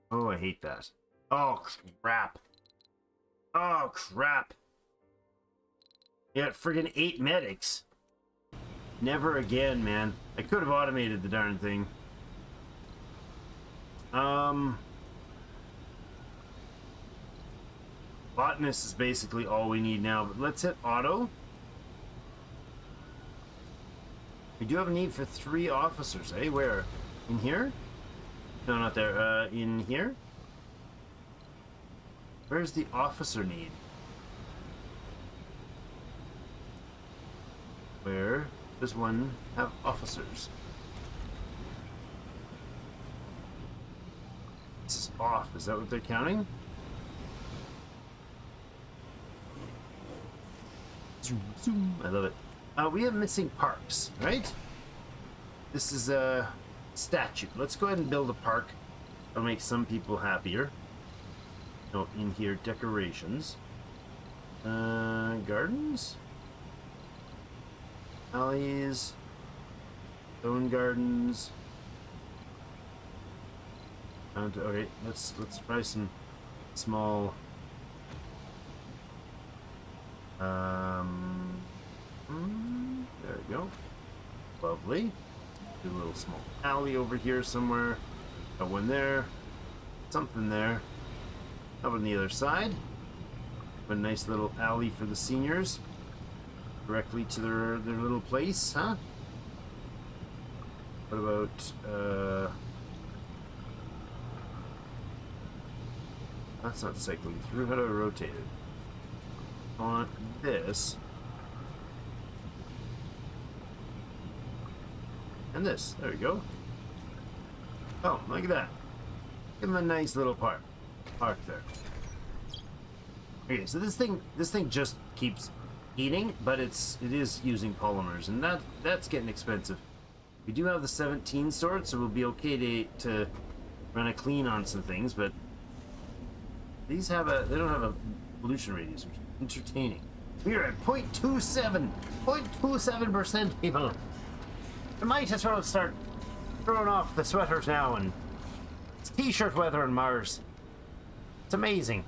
Oh, I hate that. Oh crap. Oh crap. You got friggin' 8 medics. Never again, man. I could have automated the darn thing. Botanist is basically all we need now, but let's hit auto. We do have a need for 3 officers, eh? Where? In here? No, not there. In here? Where's the officer need? Where does one have officers? This is off. Is that what they're counting? Zoom, zoom. I love it. We have missing parks, right? This is a statue. Let's go ahead and build a park That'll make some people happier. So in here, decorations. Gardens? Alleys. Stone gardens. Okay, let's try some small there we go. Lovely. Do a little small alley over here somewhere. Got one there. Something there. Up on the other side. A nice little alley for the seniors. Directly to their little place, huh? What about that's not cycling through. How do I rotate it? On this. And this. There we go. Oh, look at that. Give them a nice little park there. Okay, so this thing just keeps eating, but it is using polymers, and that's getting expensive. We do have the 17 sword, so we'll be okay to run a clean on some things, but these they don't have a pollution radius, which is entertaining. We are at 0.27%, people. We might as well start throwing off the sweaters now, and it's t-shirt weather on Mars. It's amazing.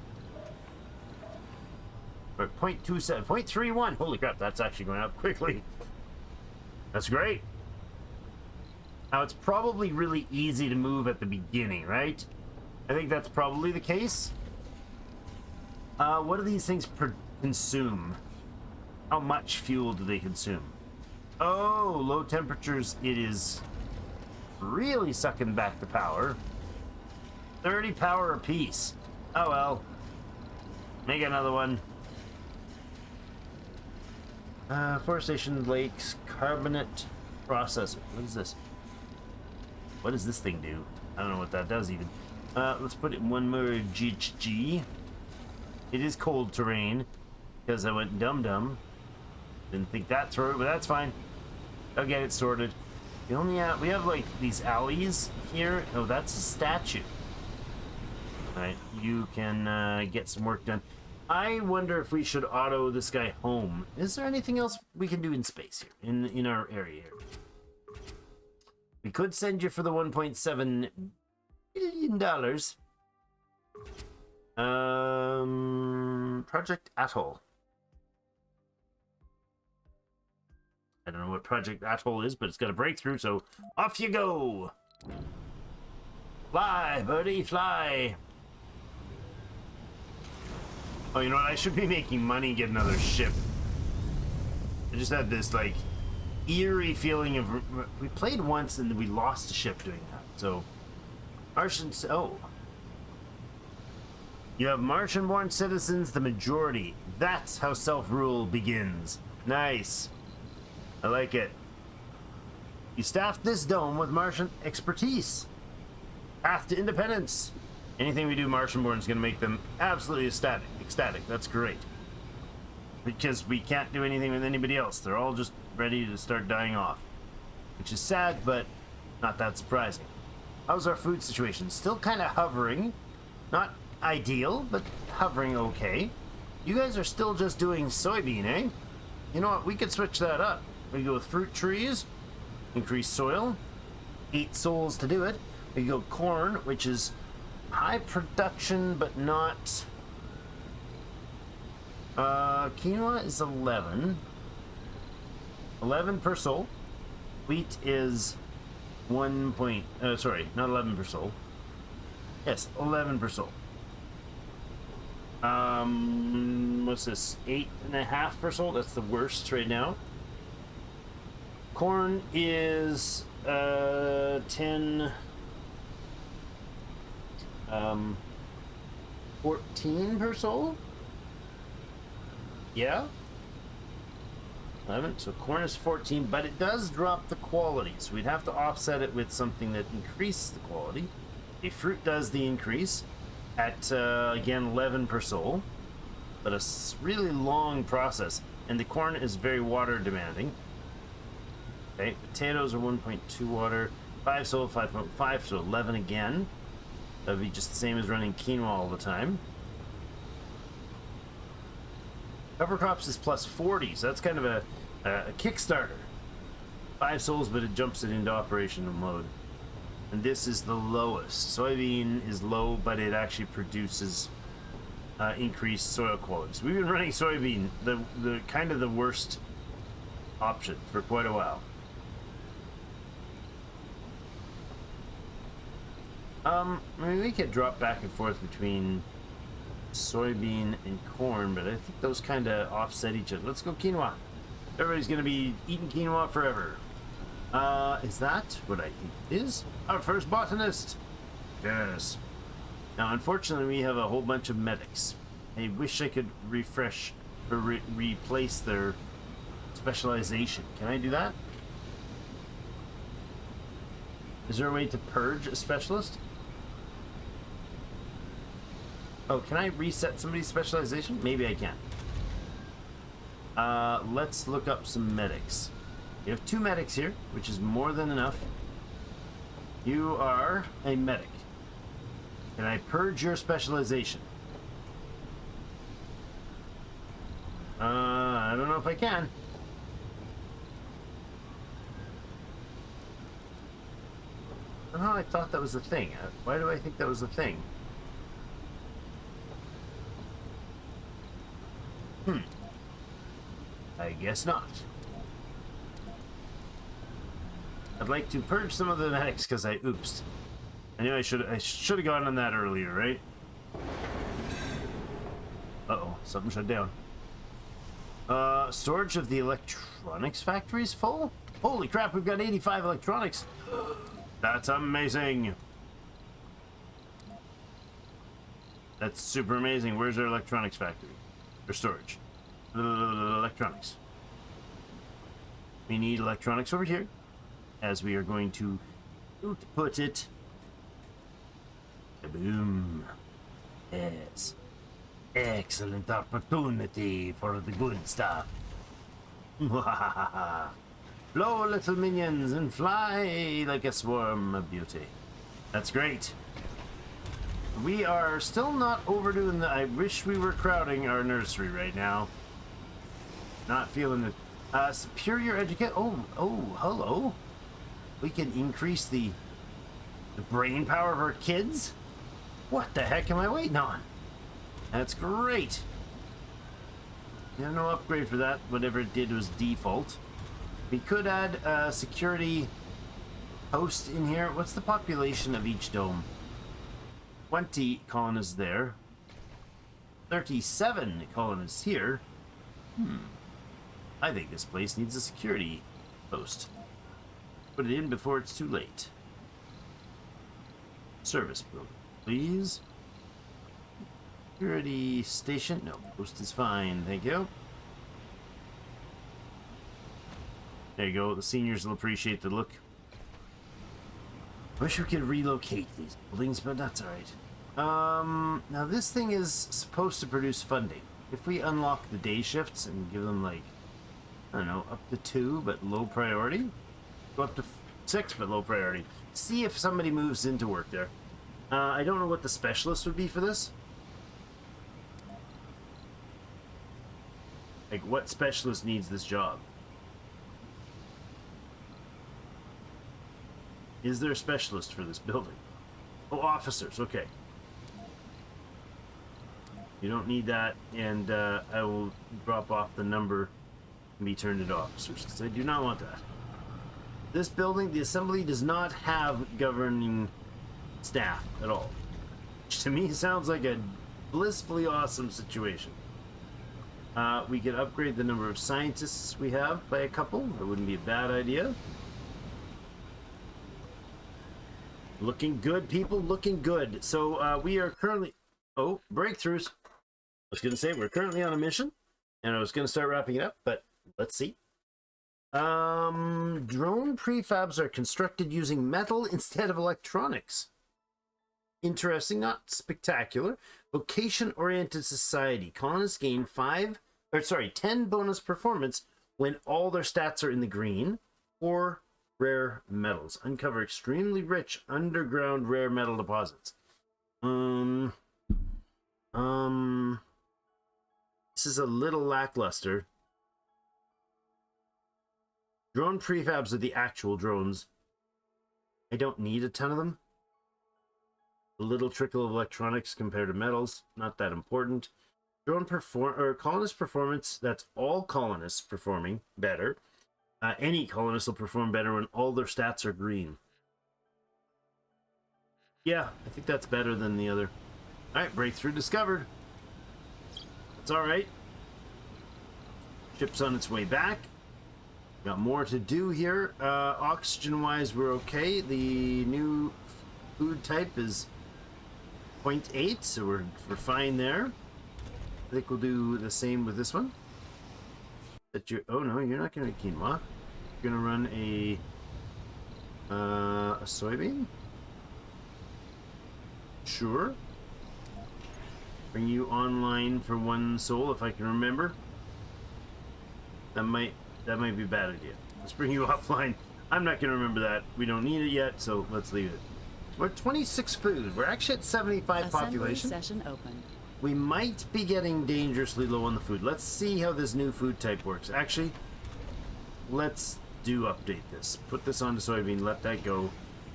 We're at 0.27, 0.31. Holy crap, that's actually going up quickly. That's great. Now, it's probably really easy to move at the beginning, right? I think that's probably the case. What do these things consume? How much fuel do they consume? Oh, low temperatures, it is really sucking back the power. 30 power apiece. Oh well. Make another one. Forestation, lakes, carbonate processor. What is this? What does this thing do? I don't know what that does even. Let's put it in one more GHG. It is cold terrain because I went dum-dum. Didn't think that through, but that's fine. I'll get it sorted. We have like these alleys here. Oh, that's a statue. Alright, you can get some work done. I wonder if we should auto this guy home. Is there anything else we can do in space here, in our area here? We could send you for the $1.7 billion. Project Atoll. I don't know what Project Atoll is, but it's got a breakthrough, so off you go! Fly, birdie, fly! Oh, you know what? I should be making money and get another ship. I just had this, like, eerie feeling of... We played once and we lost a ship doing that, so... Martians... Oh. You have Martian-born citizens, the majority. That's how self-rule begins. Nice. I like it. You staffed this dome with Martian expertise. Path to independence. Anything we do Martian-born is going to make them absolutely ecstatic. That's great. Because we can't do anything with anybody else. They're all just ready to start dying off. Which is sad, but not that surprising. How's our food situation? Still kind of hovering. Not ideal, but hovering okay. You guys are still just doing soybean, eh? You know what? We could switch that up. We go with fruit trees. Increase soil. 8 souls to do it. We go corn, which is high production, but not... quinoa is 11. 11 per soul. Wheat is 1 point... sorry, not 11 per soul. Yes, 11 per soul. What's this? 8.5 per soul? That's the worst right now. Corn is 10... 14 per soul? Yeah? 11. So corn is 14, but it does drop the quality. So we'd have to offset it with something that increases the quality. A fruit does the increase at, again, 11 per soul. But a really long process. And the corn is very water demanding. Okay, potatoes are 1.2 water. 5 soul, 5.5, so 11 again. That'd be just the same as running quinoa all the time. Cover crops is plus 40, so that's kind of a Kickstarter. 5 souls, but it jumps it into operational mode. And this is the lowest. Soybean is low, but it actually produces increased soil qualities. We've been running soybean, the kind of the worst option for quite a while. I mean, we could drop back and forth between soybean and corn, but I think those kind of offset each other. Let's go quinoa. Everybody's gonna be eating quinoa forever. Is that what I think it is? Our first botanist. Yes. Now, unfortunately, we have a whole bunch of medics. I wish I could refresh or replace their specialization. Can I do that? Is there a way to purge a specialist? Oh, can I reset somebody's specialization? Maybe I can. Let's look up some medics. We have 2 medics here, which is more than enough. You are a medic. Can I purge your specialization? I don't know if I can. Oh, I thought that was a thing. Why do I think that was a thing? I guess not. I'd like to purge some of the medics because oops. I knew I should have gone on that earlier, right? Uh-oh, something shut down. Storage of the electronics factory is full? Holy crap, we've got 85 electronics. That's amazing. That's super amazing. Where's our electronics factory? Or storage? Electronics. We need electronics over here, as we are going to put it. Boom. Yes. Excellent opportunity for the good stuff. Flow, little minions, and fly like a swarm of beauty. That's great. We are still not overdoing the... I wish we were crowding our nursery right now. Not feeling it. Superior education. Oh, hello. We can increase the brain power of our kids? What the heck am I waiting on? That's great. Yeah, no upgrade for that. Whatever it did was default. We could add a security post in here. What's the population of each dome? 20 colonists there. 37 colonists here. I think this place needs a security post. Put it in before it's too late. Service building, please. Security station. No, post is fine. Thank you. There you go. The seniors will appreciate the look. Wish we could relocate these buildings, but that's alright. Now this thing is supposed to produce funding. If we unlock the day shifts and give them, like, I don't know, up to 2 but low priority, go up to 6 but low priority, see if somebody moves into work there. I don't know what the specialist would be for this. Like, what specialist needs this job? Is there a specialist for this building? Oh, officers, okay. You don't need that, and I will drop off the number and be turned into officers, because I do not want that. This building, the assembly, does not have governing staff at all. Which to me sounds like a blissfully awesome situation. We could upgrade the number of scientists we have by a couple. That wouldn't be a bad idea. Looking good, people, looking good. So we are currently... Oh, breakthroughs. I was going to say we're currently on a mission, and I was going to start wrapping it up, but let's see. Drone prefabs are constructed using metal instead of electronics. Interesting, not spectacular. Vocation-oriented society. Colonists gain 10 bonus performance when all their stats are in the green, or rare metals. Uncover extremely rich underground rare metal deposits. Um, this is a little lackluster. Drone prefabs are the actual drones. I don't need a ton of them. A little trickle of electronics compared to metals, not that important. Colonist performance, that's all colonists performing better. Any colonist will perform better when all their stats are green. Yeah, I think that's better than the other. Alright, breakthrough discovered. That's alright. Ship's on its way back. Got more to do here. Oxygen-wise, we're okay. The new food type is 0.8, so we're fine there. I think we'll do the same with this one. Oh no, you're not gonna quinoa. You're gonna run a soybean. Sure. Bring you online for 1 soul if I can remember. That might be a bad idea. Let's bring you offline. I'm not gonna remember that. We don't need it yet, so let's leave it. We're at 26 food. We're actually at 75 Assembly population. Session open. We might be getting dangerously low on the food. Let's see how this new food type works. Actually, let's update this. Put this onto soybean, let that go.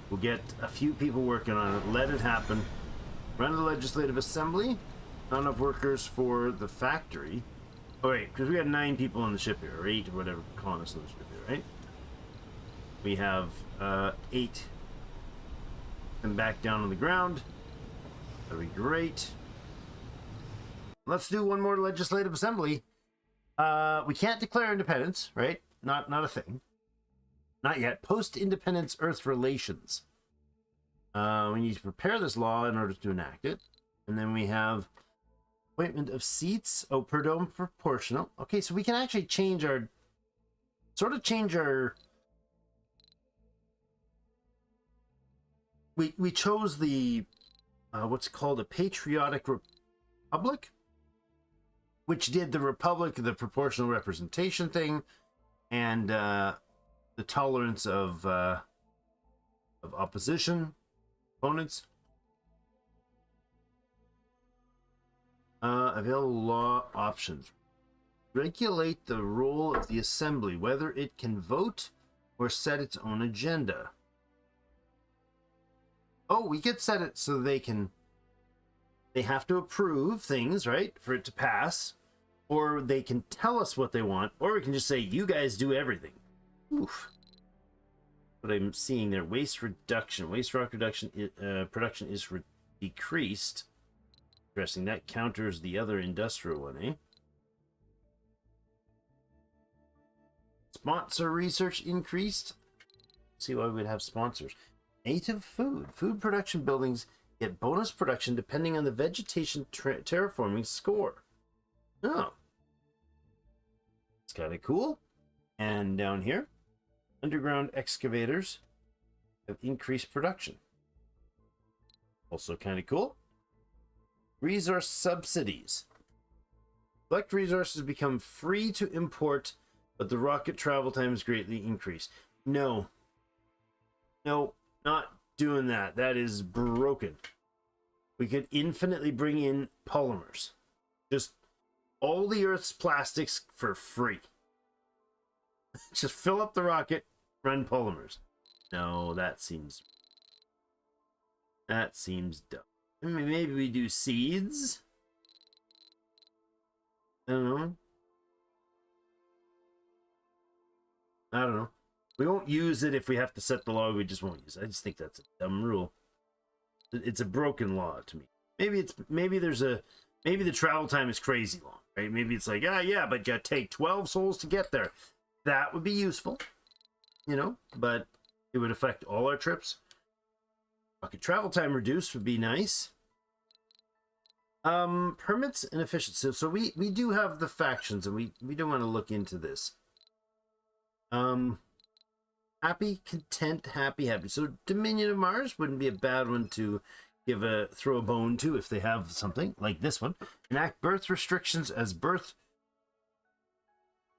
We'll get a few people working on it. Let it happen. Run the legislative assembly. Not enough workers for the factory. Oh wait, because we had 9 people on the ship here, or 8 or whatever colonists on the ship here, right? We have 8. And back down on the ground. That'll be great. Let's do one more legislative assembly. We can't declare independence, right? Not a thing. Not yet. Post-independence Earth relations. We need to prepare this law in order to enact it. And then we have appointment of seats. Oh, per dome proportional. Okay, so we can actually change our... We chose the... what's called a Patriotic Republic? Which did the Republic, the proportional representation thing, and the tolerance of opposition opponents. Available law options. Regulate the role of the assembly, whether it can vote or set its own agenda. Oh, we could set it so they have to approve things, right, for it to pass, or they can tell us what they want, or we can just say, you guys do everything. Oof. What I'm seeing there, waste reduction. Waste rock reduction, production is decreased. Interesting, that counters the other industrial one, eh? Sponsor research increased. Let's see why we'd have sponsors. Native food. Food production buildings get bonus production depending on the vegetation terraforming score. Oh. It's kind of cool. And down here, underground excavators have increased production. Also kind of cool. Resource subsidies. Select resources become free to import, but the rocket travel time is greatly increased. No. No, not doing that. That is broken. We could infinitely bring in polymers. Just all the Earth's plastics for free. Just fill up the rocket, run polymers. No, that seems dumb. I mean, maybe we do seeds. I don't know. We won't use it if we have to set the law. We just won't use it. I just think that's a dumb rule. It's a broken law to me. Maybe the travel time is crazy long, right? Maybe it's like, yeah, but you gotta take 12 souls to get there. That would be useful, but it would affect all our trips. Okay, travel time reduced would be nice. Permits and efficiency. So we do have the factions, and we do want to look into this. Happy, content, happy. So Dominion of Mars wouldn't be a bad one to throw a bone to if they have something like this one. Enact birth restrictions as birth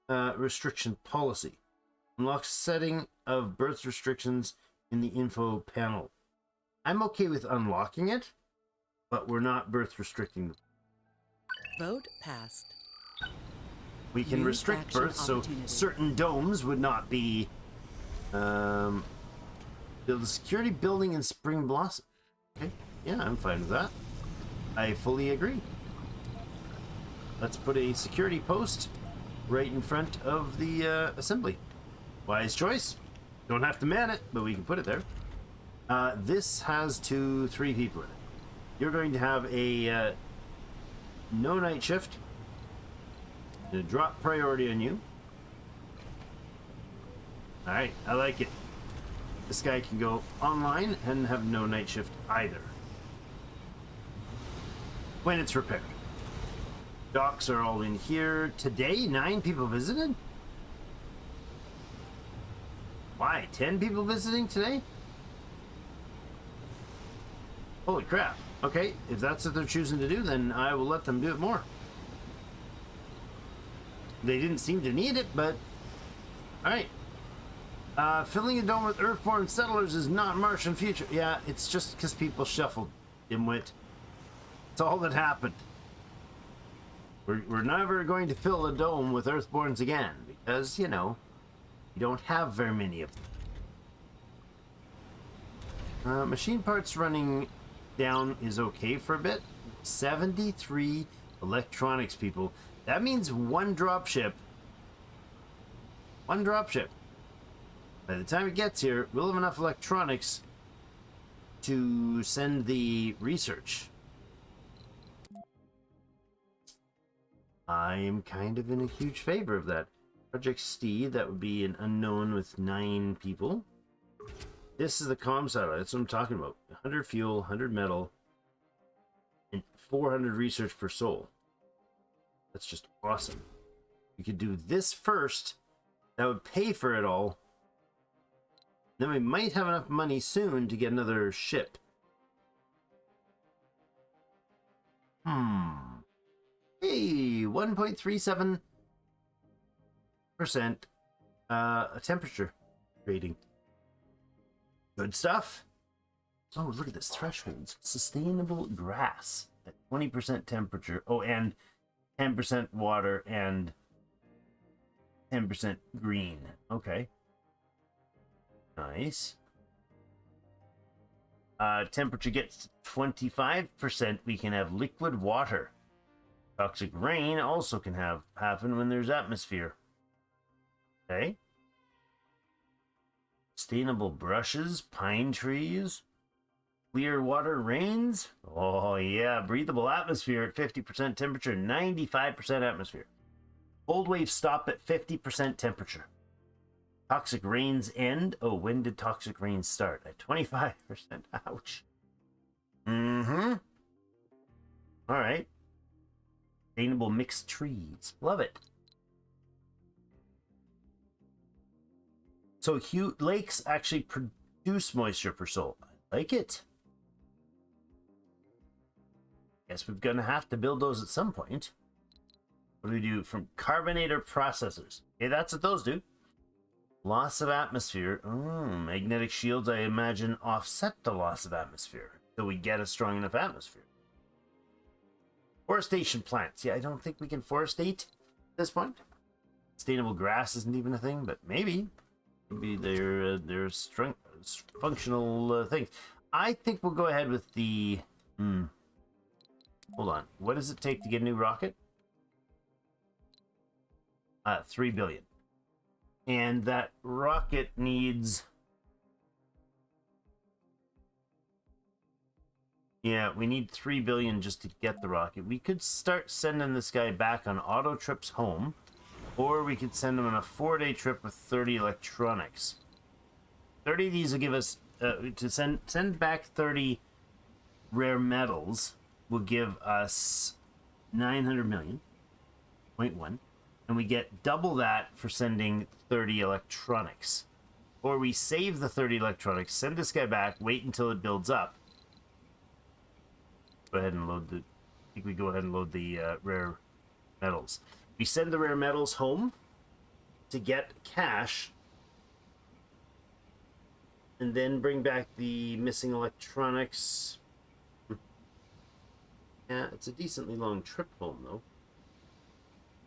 restriction policy. Unlock setting of birth restrictions in the info panel. I'm okay with unlocking it. but we're not birth restricting them. Vote passed. We can New restrict action births, so opportunity. certain domes would not be. Build a security building in Spring Blossom. Okay, yeah, I'm fine with that. I fully agree. Let's put a security post right in front of the assembly. Wise choice. Don't have to man it, but we can put it there. This has 3 people in it. You're going to have a no night shift. Gonna drop priority on you. Alright, I like it. This guy can go online and have no night shift either. When it's repaired. Docks are all in here. Today, 9 people visited? Why? 10 people visiting today? Holy crap. Okay, if that's what they're choosing to do, then I will let them do it more. They didn't seem to need it, but... Alright. Filling a dome with Earthborn settlers is not Martian future. Yeah, it's just because people shuffled, dimwit. That's all that happened. We're never going to fill a dome with Earthborns again, because, you know, you don't have very many of them. Machine parts running down is okay for a bit. 73 electronics people. That means one dropship. One dropship. By the time it gets here, we'll have enough electronics to send the research. I am kind of in a huge favor of that. Project Steed, that would be an unknown with 9 people. This is the comm satellite. That's what I'm talking about. 100 fuel, 100 metal, and 400 research per soul. That's just awesome. We could do this first. That would pay for it all. Then we might have enough money soon to get another ship. Hey, 1.37% temperature rating. Good stuff. Oh, look at this thresholds. Sustainable grass at 20% temperature. Oh, and 10% water and 10% green. Okay. Nice. Temperature gets 25%. We can have liquid water. Toxic rain also can happen when there's atmosphere. Okay. Sustainable brushes, pine trees, clear water rains. Oh yeah, breathable atmosphere at 50% temperature, 95% atmosphere. Cold waves stop at 50% temperature. Toxic rains end. Oh, when did toxic rains start? At 25%. Ouch. All right. Sustainable mixed trees. Love it. So lakes actually produce moisture per soul. I like it. Guess we're going to have to build those at some point. What do we do? From carbonator processors. Okay, that's what those do. Loss of atmosphere. Magnetic shields, I imagine, offset the loss of atmosphere. So we get a strong enough atmosphere. Forestation plants. Yeah, I don't think we can forestate at this point. Sustainable grass isn't even a thing, but maybe. Maybe they're strength, functional things. I think we'll go ahead with the... Hold on. What does it take to get a new rocket? 3 billion. And that rocket needs... Yeah, we need 3 billion just to get the rocket. We could start sending this guy back on auto trips home, or we could send him on a 4-day trip with 30 electronics. 30 of these will give us to send back 30 rare metals will give us 900 million, 0.1, and we get double that for sending 30 electronics. Or we save the 30 electronics, send this guy back, wait until it builds up. Go ahead and load the... I think we go ahead and load the rare metals. We send the rare metals home to get cash, and then bring back the missing electronics. Yeah, it's a decently long trip home, though.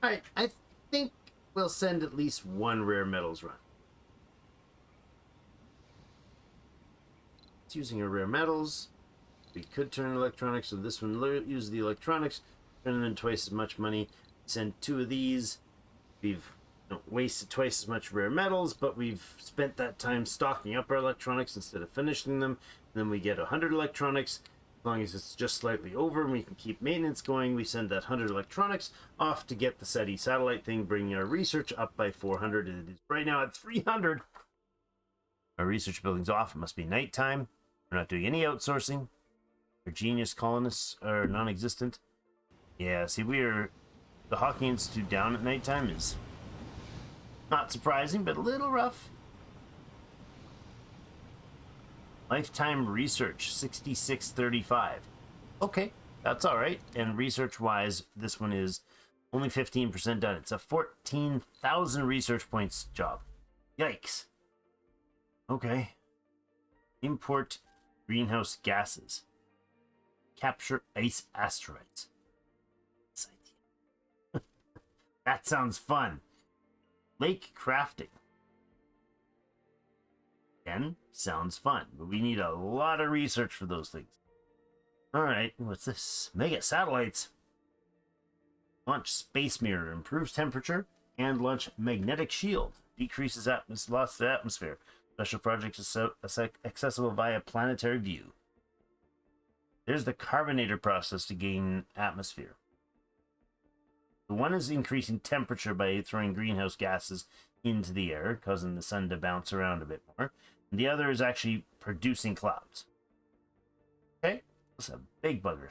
Alright, I think we'll send at least one rare metals run. It's using our rare metals. We could turn electronics, so this one uses the electronics, turn them twice as much money. Send 2 of these. We've wasted twice as much rare metals, but we've spent that time stocking up our electronics instead of finishing them. And then we get 100 electronics. As long as it's just slightly over and we can keep maintenance going, we send that 100 electronics off to get the SETI satellite thing, bringing our research up by 400. And it is right now at 300. Our research building's off. It must be nighttime. We're not doing any outsourcing. Our genius colonists are non-existent. Yeah, see, the Hawking Institute down at nighttime is not surprising, but a little rough. Lifetime research, 6635. Okay, that's all right. And research-wise, this one is only 15% done. It's a 14,000 research points job. Yikes. Okay. Import greenhouse gases. Capture ice asteroids. That sounds fun. Lake crafting. Again, sounds fun, but we need a lot of research for those things. Alright, what's this? Mega satellites. Launch space mirror, improves temperature, and launch magnetic shield, decreases loss to atmosphere. Special projects accessible via planetary view. There's the carbonator process to gain atmosphere. The one is increasing temperature by throwing greenhouse gases into the air, causing the sun to bounce around a bit more. And the other is actually producing clouds. Okay, that's a big bugger.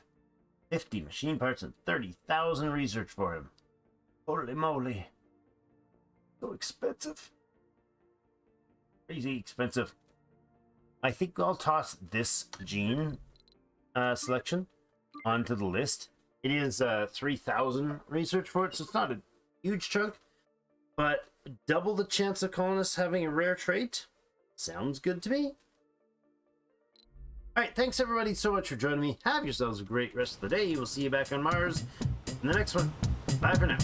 50 machine parts and 30,000 research for him. Holy moly. So expensive. Crazy expensive. I think I'll toss this gene selection onto the list. It is 3,000 research for it, so it's not a huge chunk, but double the chance of colonists having a rare trait. Sounds good to me. Alright, thanks everybody so much for joining me. Have yourselves a great rest of the day. We'll see you back on Mars in the next one. Bye for now.